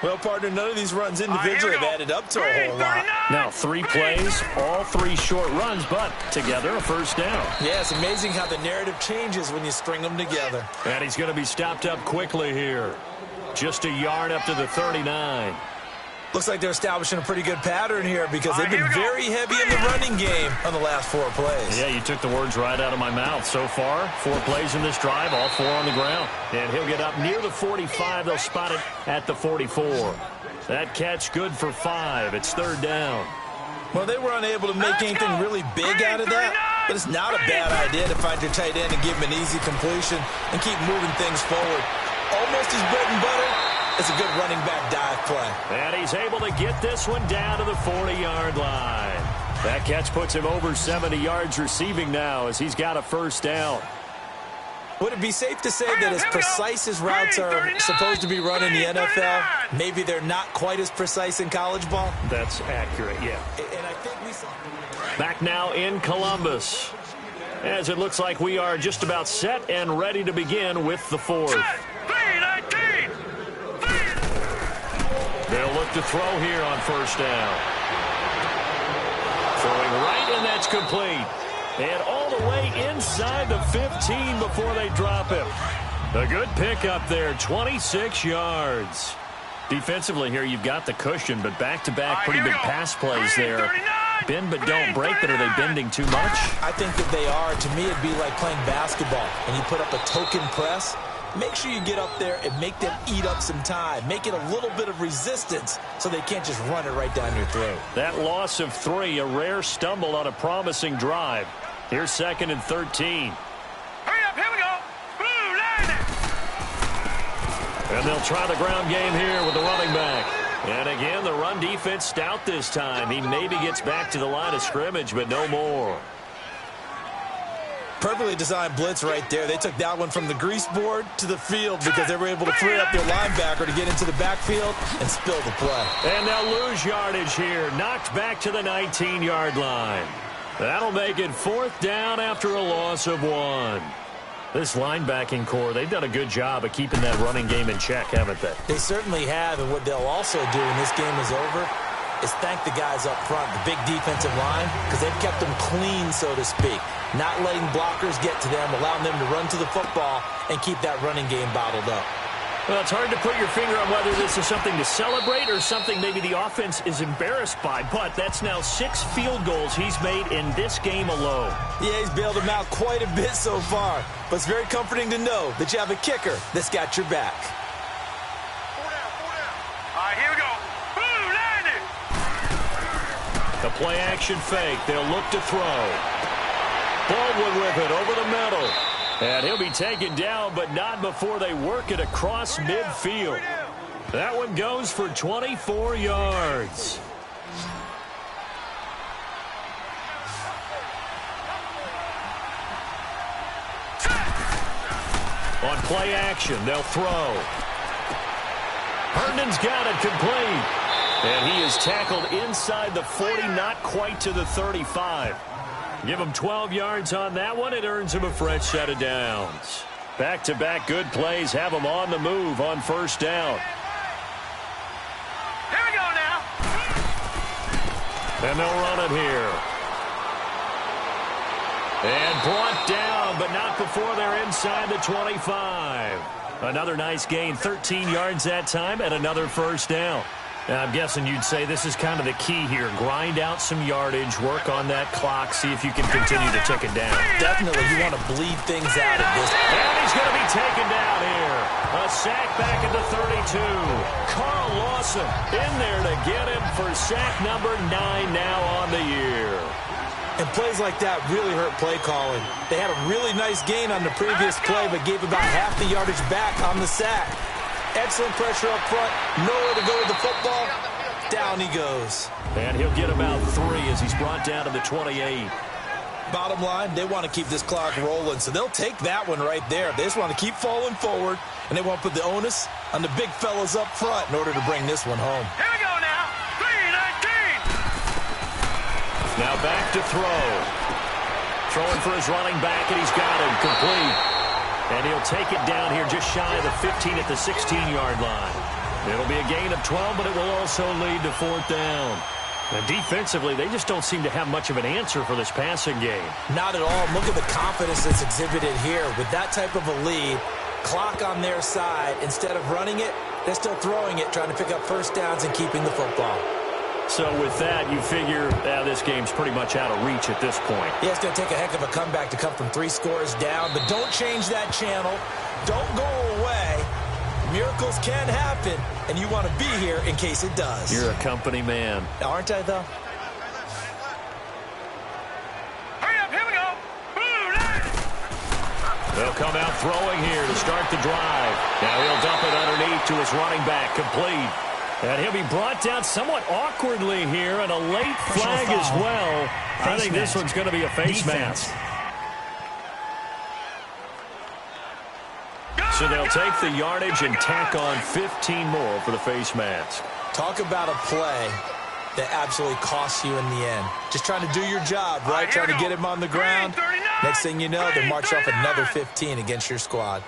Well, partner, none of these runs individually have added up to a whole lot. Now 3 plays, all 3 short runs, but together a first down. Yeah, it's amazing how the narrative changes when you string them together. And he's going to be stopped up quickly here. Just a yard up to the 39. Looks like they're establishing a pretty good pattern here because they've been very heavy in the running game on the last 4 plays. Yeah, you took the words right out of my mouth. So far, 4 plays in this drive, all 4 on the ground. And he'll get up near the 45. They'll spot it at the 44. That catch good for 5. It's 3rd down. Well, they were unable to make anything really big out of that, but it's not a bad idea to find your tight end and give him an easy completion and keep moving things forward. Almost his bread and butter. It's a good running back dive play. And he's able to get this one down to the 40-yard line. That catch puts him over 70 yards receiving now as he's got a first down. Would it be safe to say that as precise as routes are supposed to be run in the NFL, maybe they're not quite as precise in college ball? That's accurate, yeah. And I think we saw... Back now in Columbus. As it looks like we are just about set and ready to begin with the fourth. They'll look to throw here on first down. Throwing right, and that's complete. And all the way inside the 15 before they drop him. A good pickup there, 26 yards. Defensively here, you've got the cushion, but back-to-back pretty big pass plays there. Bend but don't break, but are they bending too much? I think that they are. To me, it'd be like playing basketball, and you put up a token press. Make sure you get up there and make them eat up some time. Make it a little bit of resistance so they can't just run it right down your throat. That loss of 3, a rare stumble on a promising drive. Here's 2nd and 13. Hurry up, here we go. Blue line it. And they'll try the ground game here with the running back. And again, the run defense stout this time. He maybe gets back to the line of scrimmage, but no more. Perfectly designed blitz right there. They took that one from the grease board to the field because they were able to free up their linebacker to get into the backfield and spill the play. And they'll lose yardage here. Knocked back to the 19-yard line. That'll make it 4th down after a loss of 1. This linebacking core, they've done a good job of keeping that running game in check, haven't they? They certainly have, and what they'll also do when this game is over is thank the guys up front, the big defensive line, because they've kept them clean, so to speak. Not letting blockers get to them, allowing them to run to the football and keep that running game bottled up. Well, it's hard to put your finger on whether this is something to celebrate or something maybe the offense is embarrassed by, but that's now 6 field goals he's made in this game alone. Yeah, he's bailed them out quite a bit so far, but it's very comforting to know that you have a kicker that's got your back. 4 down, 4 down. All right, here we go. Blue line it. The play-action fake. They'll look to throw. Baldwin with it over the middle. And he'll be taken down, but not before they work it across midfield. That one goes for 24 yards. On play action, they'll throw. Herndon's got it complete. And he is tackled inside the 40, not quite to the 35. Give him 12 yards on that one. It earns him a fresh set of downs. Back-to-back good plays have him on the move on first down. Here we go now. And they'll run it here. And brought down, but not before they're inside the 25. Another nice gain, 13 yards that time, and another first down. Now, I'm guessing you'd say this is kind of the key here. Grind out some yardage, work on that clock, see if you can continue to tick it down. Definitely, you want to bleed things out at this point. And he's going to be taken down here. A sack back at the 32. Carl Lawson in there to get him for sack number 9 now on the year. And plays like that really hurt play calling. They had a really nice gain on the previous play, but gave about half the yardage back on the sack. Excellent pressure up front. Nowhere to go with the football. Down he goes. And he'll get about 3 as he's brought down to the 28. Bottom line, they want to keep this clock rolling, so they'll take that one right there. They just want to keep falling forward, and they want to put the onus on the big fellas up front in order to bring this one home. Here we go now. 3-19. Now back to throw. Throwing for his running back, and he's got him complete. And he'll take it down here just shy of the 15 at the 16-yard line. It'll be a gain of 12, but it will also lead to 4th down. And defensively, they just don't seem to have much of an answer for this passing game. Not at all. Look at the confidence that's exhibited here. With that type of a lead, clock on their side, instead of running it, they're still throwing it, trying to pick up first downs and keeping the football. So with that, you figure this game's pretty much out of reach at this point. Yeah, it's going to take a heck of a comeback to come from 3 scores down, but don't change that channel. Don't go away. Miracles can happen, and you want to be here in case it does. You're a company man. Aren't I, though? Hurry up, here we go. Blue line. They'll come out throwing here to start the drive. Now he'll dump it underneath to his running back, complete. And he'll be brought down somewhat awkwardly here, and a late flag as well. I think this one's going to be a face mask. So they'll take the yardage and tack on 15 more for the face mask. Talk about a play that absolutely costs you in the end. Just trying to do your job, right? Trying to get him on the ground. Next thing you know, they march off another 15 against your squad.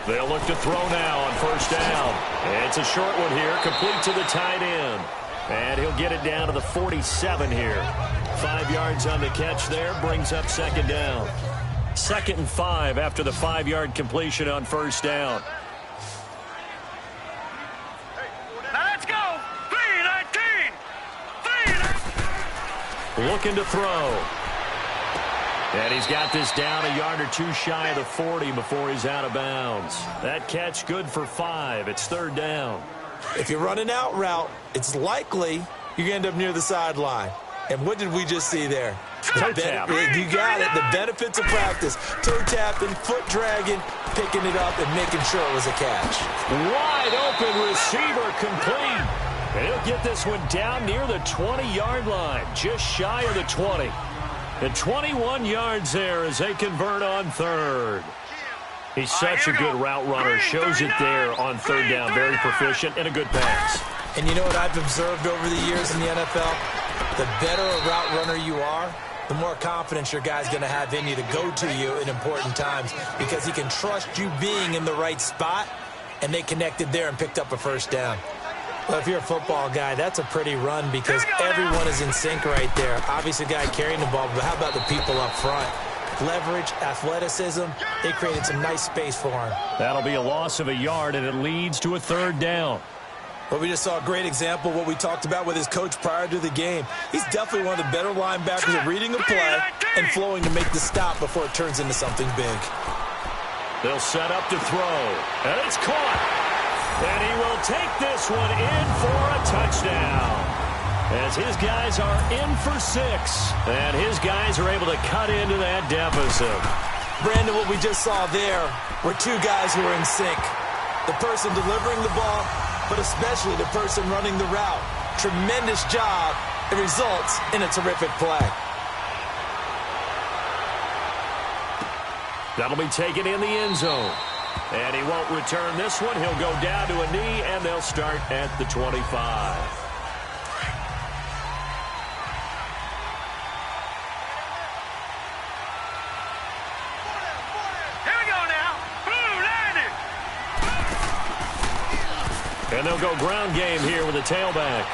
They'll look to throw now on first down. It's a short one here, complete to the tight end. And he'll get it down to the 47 here. 5 yards on the catch there, brings up second down. 2nd and 5 after the 5-yard completion on first down. Now let's go. 3-19. 3-19. Looking to throw. And he's got this down a yard or two shy of the 40 before he's out of bounds. That catch good for 5. It's 3rd down. If you're running out route, it's likely you're going to end up near the sideline. And what did we just see there? Toe tap. You got it. The benefits of practice. Toe tapping, foot dragging, picking it up, and making sure it was a catch. Wide open receiver complete. And he'll get this one down near the 20-yard line, just shy of the 20. And 21 yards there as they convert on 3rd. He's such a good route runner. Shows it there on 3rd down. Very proficient and a good pass. And you know what I've observed over the years in the NFL? The better a route runner you are, the more confidence your guy's going to have in you to go to you in important times because he can trust you being in the right spot, and they connected there and picked up a first down. Well, if you're a football guy, that's a pretty run because everyone is in sync right there. Obviously, the guy carrying the ball, but how about the people up front? Leverage, athleticism, they created some nice space for him. That'll be a loss of a yard, and it leads to a 3rd down. Well, we just saw a great example of what we talked about with his coach prior to the game. He's definitely one of the better linebackers at reading a play and flowing to make the stop before it turns into something big. They'll set up to throw, and it's caught. And he will take this one in for a touchdown. As his guys are in for 6. And his guys are able to cut into that deficit. Brandon, what we just saw there were 2 guys who are in sync. The person delivering the ball, but especially the person running the route. Tremendous job. It results in a terrific play. That'll be taken in the end zone. And he won't return this one. He'll go down to a knee, and they'll start at the 25. Here we go now. Blue landed. And they'll go ground game here with a tailback.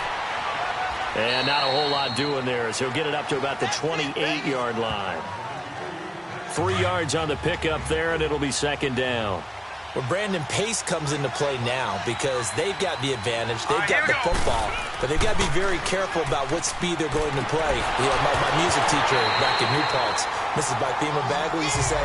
And not a whole lot doing there as he'll get it up to about the 28-yard line. 3 yards on the pickup there, and it'll be 2nd down. Well, Brandon, pace comes into play now because they've got the advantage. They've got the football, but they've got to be very careful about what speed they're going to play. You know, my music teacher back in New Paltz, Mrs. Bythema Bagley, used to say,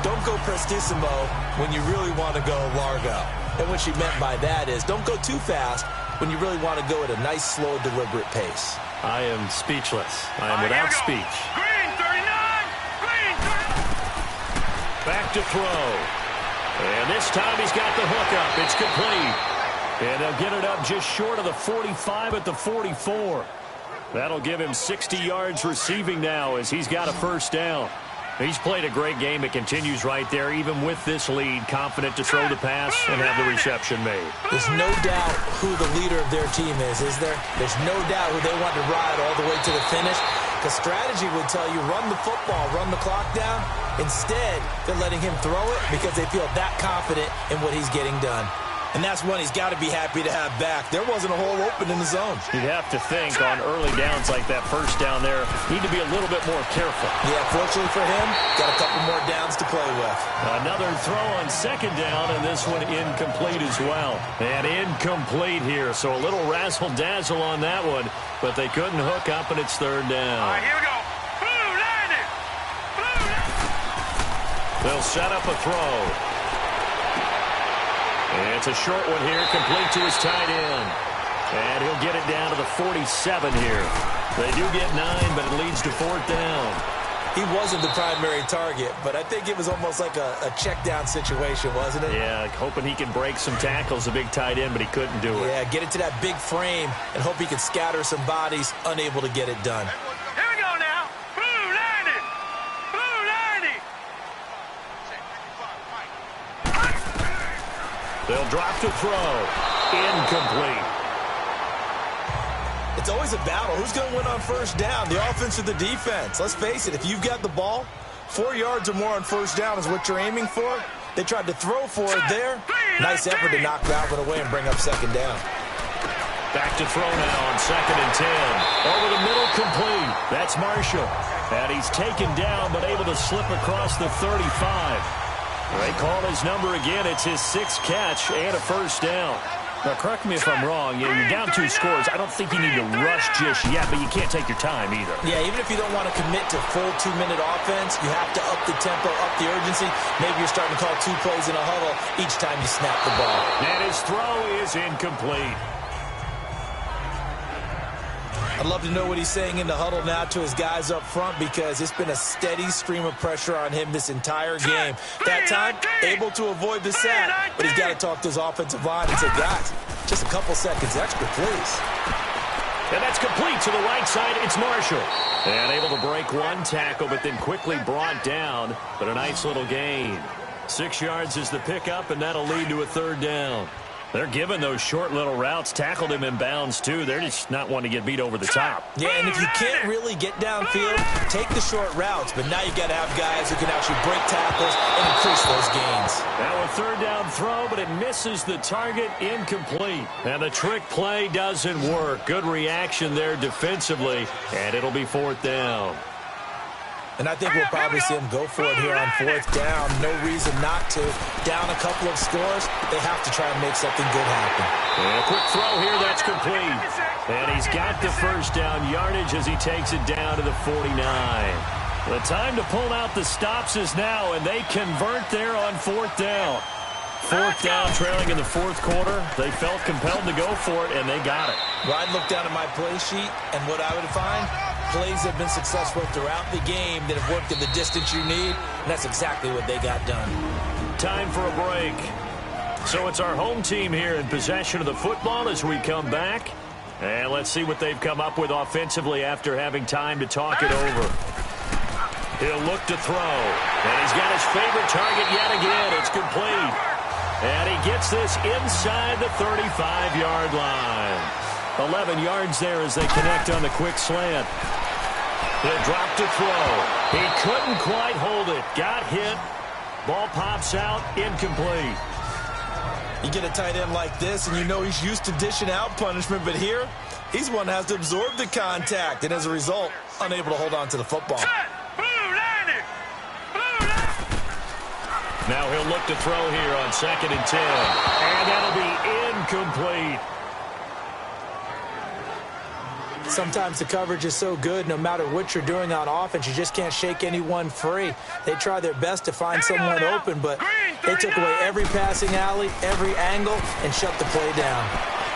don't go prestissimo when you really want to go largo. And what she meant by that is don't go too fast when you really want to go at a nice, slow, deliberate pace. I am speechless. I am without speech. Green 39. Green 30. Back to throw. And this time he's got the hook up. It's complete. And they'll get it up just short of the 45 at the 44. That'll give him 60 yards receiving now as he's got a first down. He's played a great game. It continues right there, even with this lead, confident to throw the pass and have the reception made. There's no doubt who the leader of their team is there? There's no doubt who they want to ride all the way to the finish. Because strategy would tell you run the football, run the clock down. Instead, they're letting him throw it because they feel that confident in what he's getting done. And that's one he's got to be happy to have back. There wasn't a hole open in the zone. You'd have to think on early downs like that first down there, need to be a little bit more careful. Yeah, fortunately for him, got a couple more downs to play with. Another throw on 2nd down, and this one incomplete as well. And incomplete here, so a little razzle-dazzle on that one, but they couldn't hook up, and it's 3rd down. All right, here we go. Blue landed. Blue landed. They'll set up a throw. And it's a short one here, complete to his tight end. And he'll get it down to the 47 here. They do get 9, but it leads to 4th down. He wasn't the primary target, but I think it was almost like a check down situation, wasn't it? Yeah, hoping he can break some tackles, a big tight end, but he couldn't do it. Yeah, get it to that big frame and hope he could scatter some bodies, unable to get it done. Here we go now. Blue landed. Blue landed. They'll drop to throw. Incomplete. It's always a battle. Who's going to win on first down, the offense or the defense? Let's face it, if you've got the ball, 4 yards or more on first down is what you're aiming for. They tried to throw for it there. Nice effort to knock that one away and bring up second down. Back to throw now on 2nd and 10. Over the middle, complete. That's Marshall. And he's taken down, but able to slip across the 35. They call his number again. It's his 6th catch and a first down. Now, correct me if I'm wrong. You're down 2 scores. I don't think you need to rush just yet, but you can't take your time either. Yeah, even if you don't want to commit to full 2-minute offense, you have to up the tempo, up the urgency. Maybe you're starting to call 2 plays in a huddle each time you snap the ball. And his throw is incomplete. I'd love to know what he's saying in the huddle now to his guys up front, because it's been a steady stream of pressure on him this entire game. That time, able to avoid the sack, but he's got to talk to his offensive line and say, guys, just a couple seconds extra, please. And that's complete to the right side. It's Marshall. And able to break 1 tackle, but then quickly brought down. But a nice little gain. 6 yards is the pickup, and that'll lead to a 3rd down. They're giving those short little routes. Tackled him in bounds, too. They're just not wanting to get beat over the top. Yeah, and if you can't really get downfield, take the short routes. But now you've got to have guys who can actually break tackles and increase those gains. Now a 3rd down throw, but it misses the target, incomplete. And the trick play doesn't work. Good reaction there defensively, and it'll be 4th down. And I think we'll probably see him go for it here on 4th down. No reason not to. Down a couple of scores, they have to try and make something good happen. And a quick throw here, that's complete. And he's got the first down yardage as he takes it down to the 49. The time to pull out the stops is now, and they convert there on 4th down. 4th down, trailing in the 4th quarter. They felt compelled to go for it, and they got it. Well, I'd look down at my play sheet, and what I would find, plays have been successful throughout the game that have worked at the distance you need, and that's exactly what they got done. Time for a break. So it's our home team here in possession of the football as we come back. And let's see what they've come up with offensively after having time to talk it over. He'll look to throw, and he's got his favorite target yet again. It's complete. And he gets this inside the 35-yard line. 11 yards there as they connect on the quick slant. He'll drop to throw. He couldn't quite hold it. Got hit. Ball pops out. Incomplete. You get a tight end like this, and you know he's used to dishing out punishment, but here, he's one that has to absorb the contact, and as a result, unable to hold on to the football. Now he'll look to throw here on 2nd and 10. And that'll be incomplete. Sometimes the coverage is so good, no matter what you're doing on offense, you just can't shake anyone free. They try their best to find someone open, but they took away every passing alley, every angle, and shut the play down.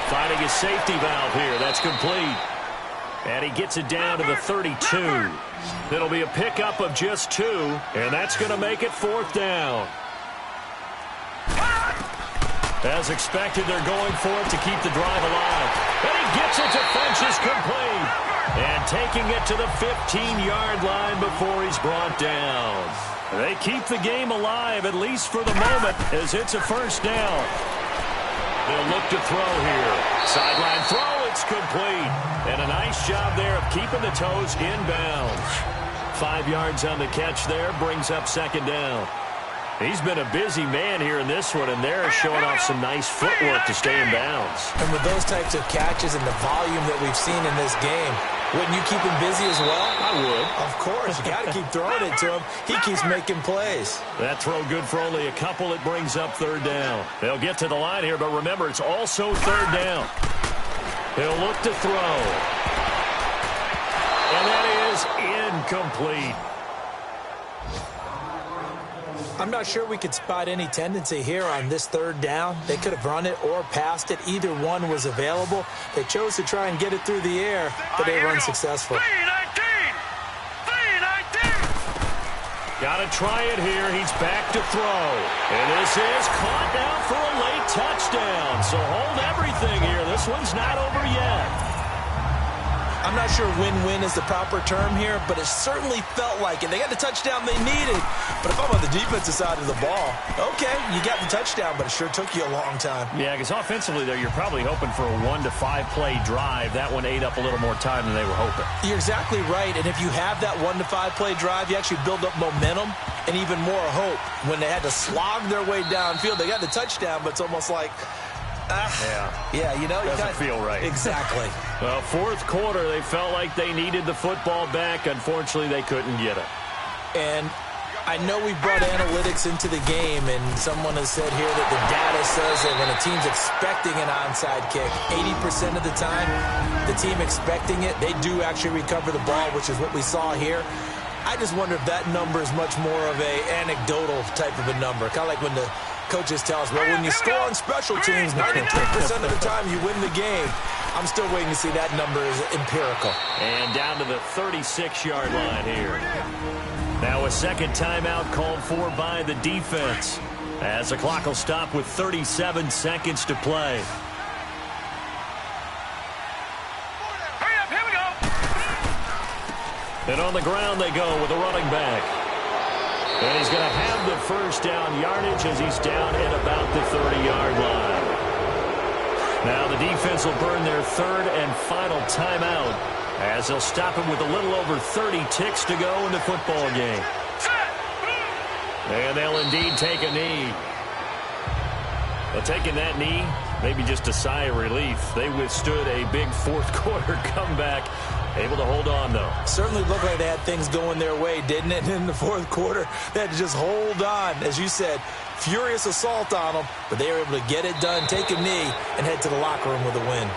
Finding a safety valve here. That's complete. And he gets it down to the 32. It'll be a pickup of just 2, and that's going to make it 4th down. As expected, they're going for it to keep the drive alive. And he gets it to Funchess complete. And taking it to the 15-yard line before he's brought down. They keep the game alive, at least for the moment, as it's a first down. They'll look to throw here. Sideline throw, it's complete. And a nice job there of keeping the toes inbounds. 5 yards on the catch there, brings up 2nd down. He's been a busy man here in this one, and they're showing off some nice footwork to stay in bounds. And with those types of catches and the volume that we've seen in this game, wouldn't you keep him busy as well? I would. Of course. You got to keep throwing it to him. He keeps making plays. That throw good for only a couple. It brings up 3rd down. They'll get to the line here, but remember, it's also 3rd down. He'll look to throw. And that is incomplete. I'm not sure we could spot any tendency here on this 3rd down. They could have run it or passed it. Either one was available. They chose to try and get it through the air, but they were unsuccessful. Got to try it here. He's back to throw. And this is caught now for a late touchdown. So hold everything here. This one's not over yet. I'm not sure win-win is the proper term here, but it certainly felt like it. They got the touchdown they needed. But if I'm on the defensive side of the ball, okay, you got the touchdown, but it sure took you a long time. Yeah, because offensively there, you're probably hoping for a 1 to 5 play drive. That one ate up a little more time than they were hoping. You're exactly right, and if you have that 1 to 5 play drive, you actually build up momentum and even more hope. When they had to slog their way downfield, they got the touchdown, but it's almost like, yeah, you know, doesn't feel right. Exactly. Well, fourth quarter, they felt like they needed the football back. Unfortunately, they couldn't get it. And I know we brought analytics into the game, and someone has said here that the data says that when a team's expecting an onside kick, 80% of the time, the team expecting it, they do actually recover the ball, which is what we saw here. I just wonder if that number is much more of a anecdotal type of a number, kind of like when the coaches tell us, well, when you score on special teams, 93% of the time you win the game. I'm still waiting to see that number is empirical. And down to the 36-yard line here. Now a second timeout called for by the defense, as the clock will stop with 37 seconds to play. Hurry up, here we go. And on the ground they go with a running back. And he's going to have the first down yardage as he's down at about the 30-yard line. Now the defense will burn their third and final timeout as they'll stop him with a little over 30 ticks to go in the football game. And they'll indeed take a knee. Well, taking that knee, maybe just a sigh of relief. They withstood a big fourth quarter comeback. Able to hold on, though. Certainly looked like they had things going their way, didn't it? In the fourth quarter, they had to just hold on. As you said, furious assault on them, but they were able to get it done, take a knee, and head to the locker room with a win.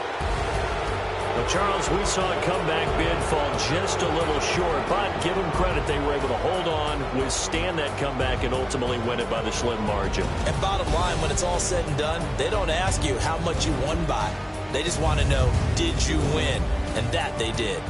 Well, Charles, we saw a comeback bid fall just a little short, but give them credit. They were able to hold on, withstand that comeback, and ultimately win it by the slim margin. And bottom line, when it's all said and done, they don't ask you how much you won by. They just want to know, did you win? And that they did.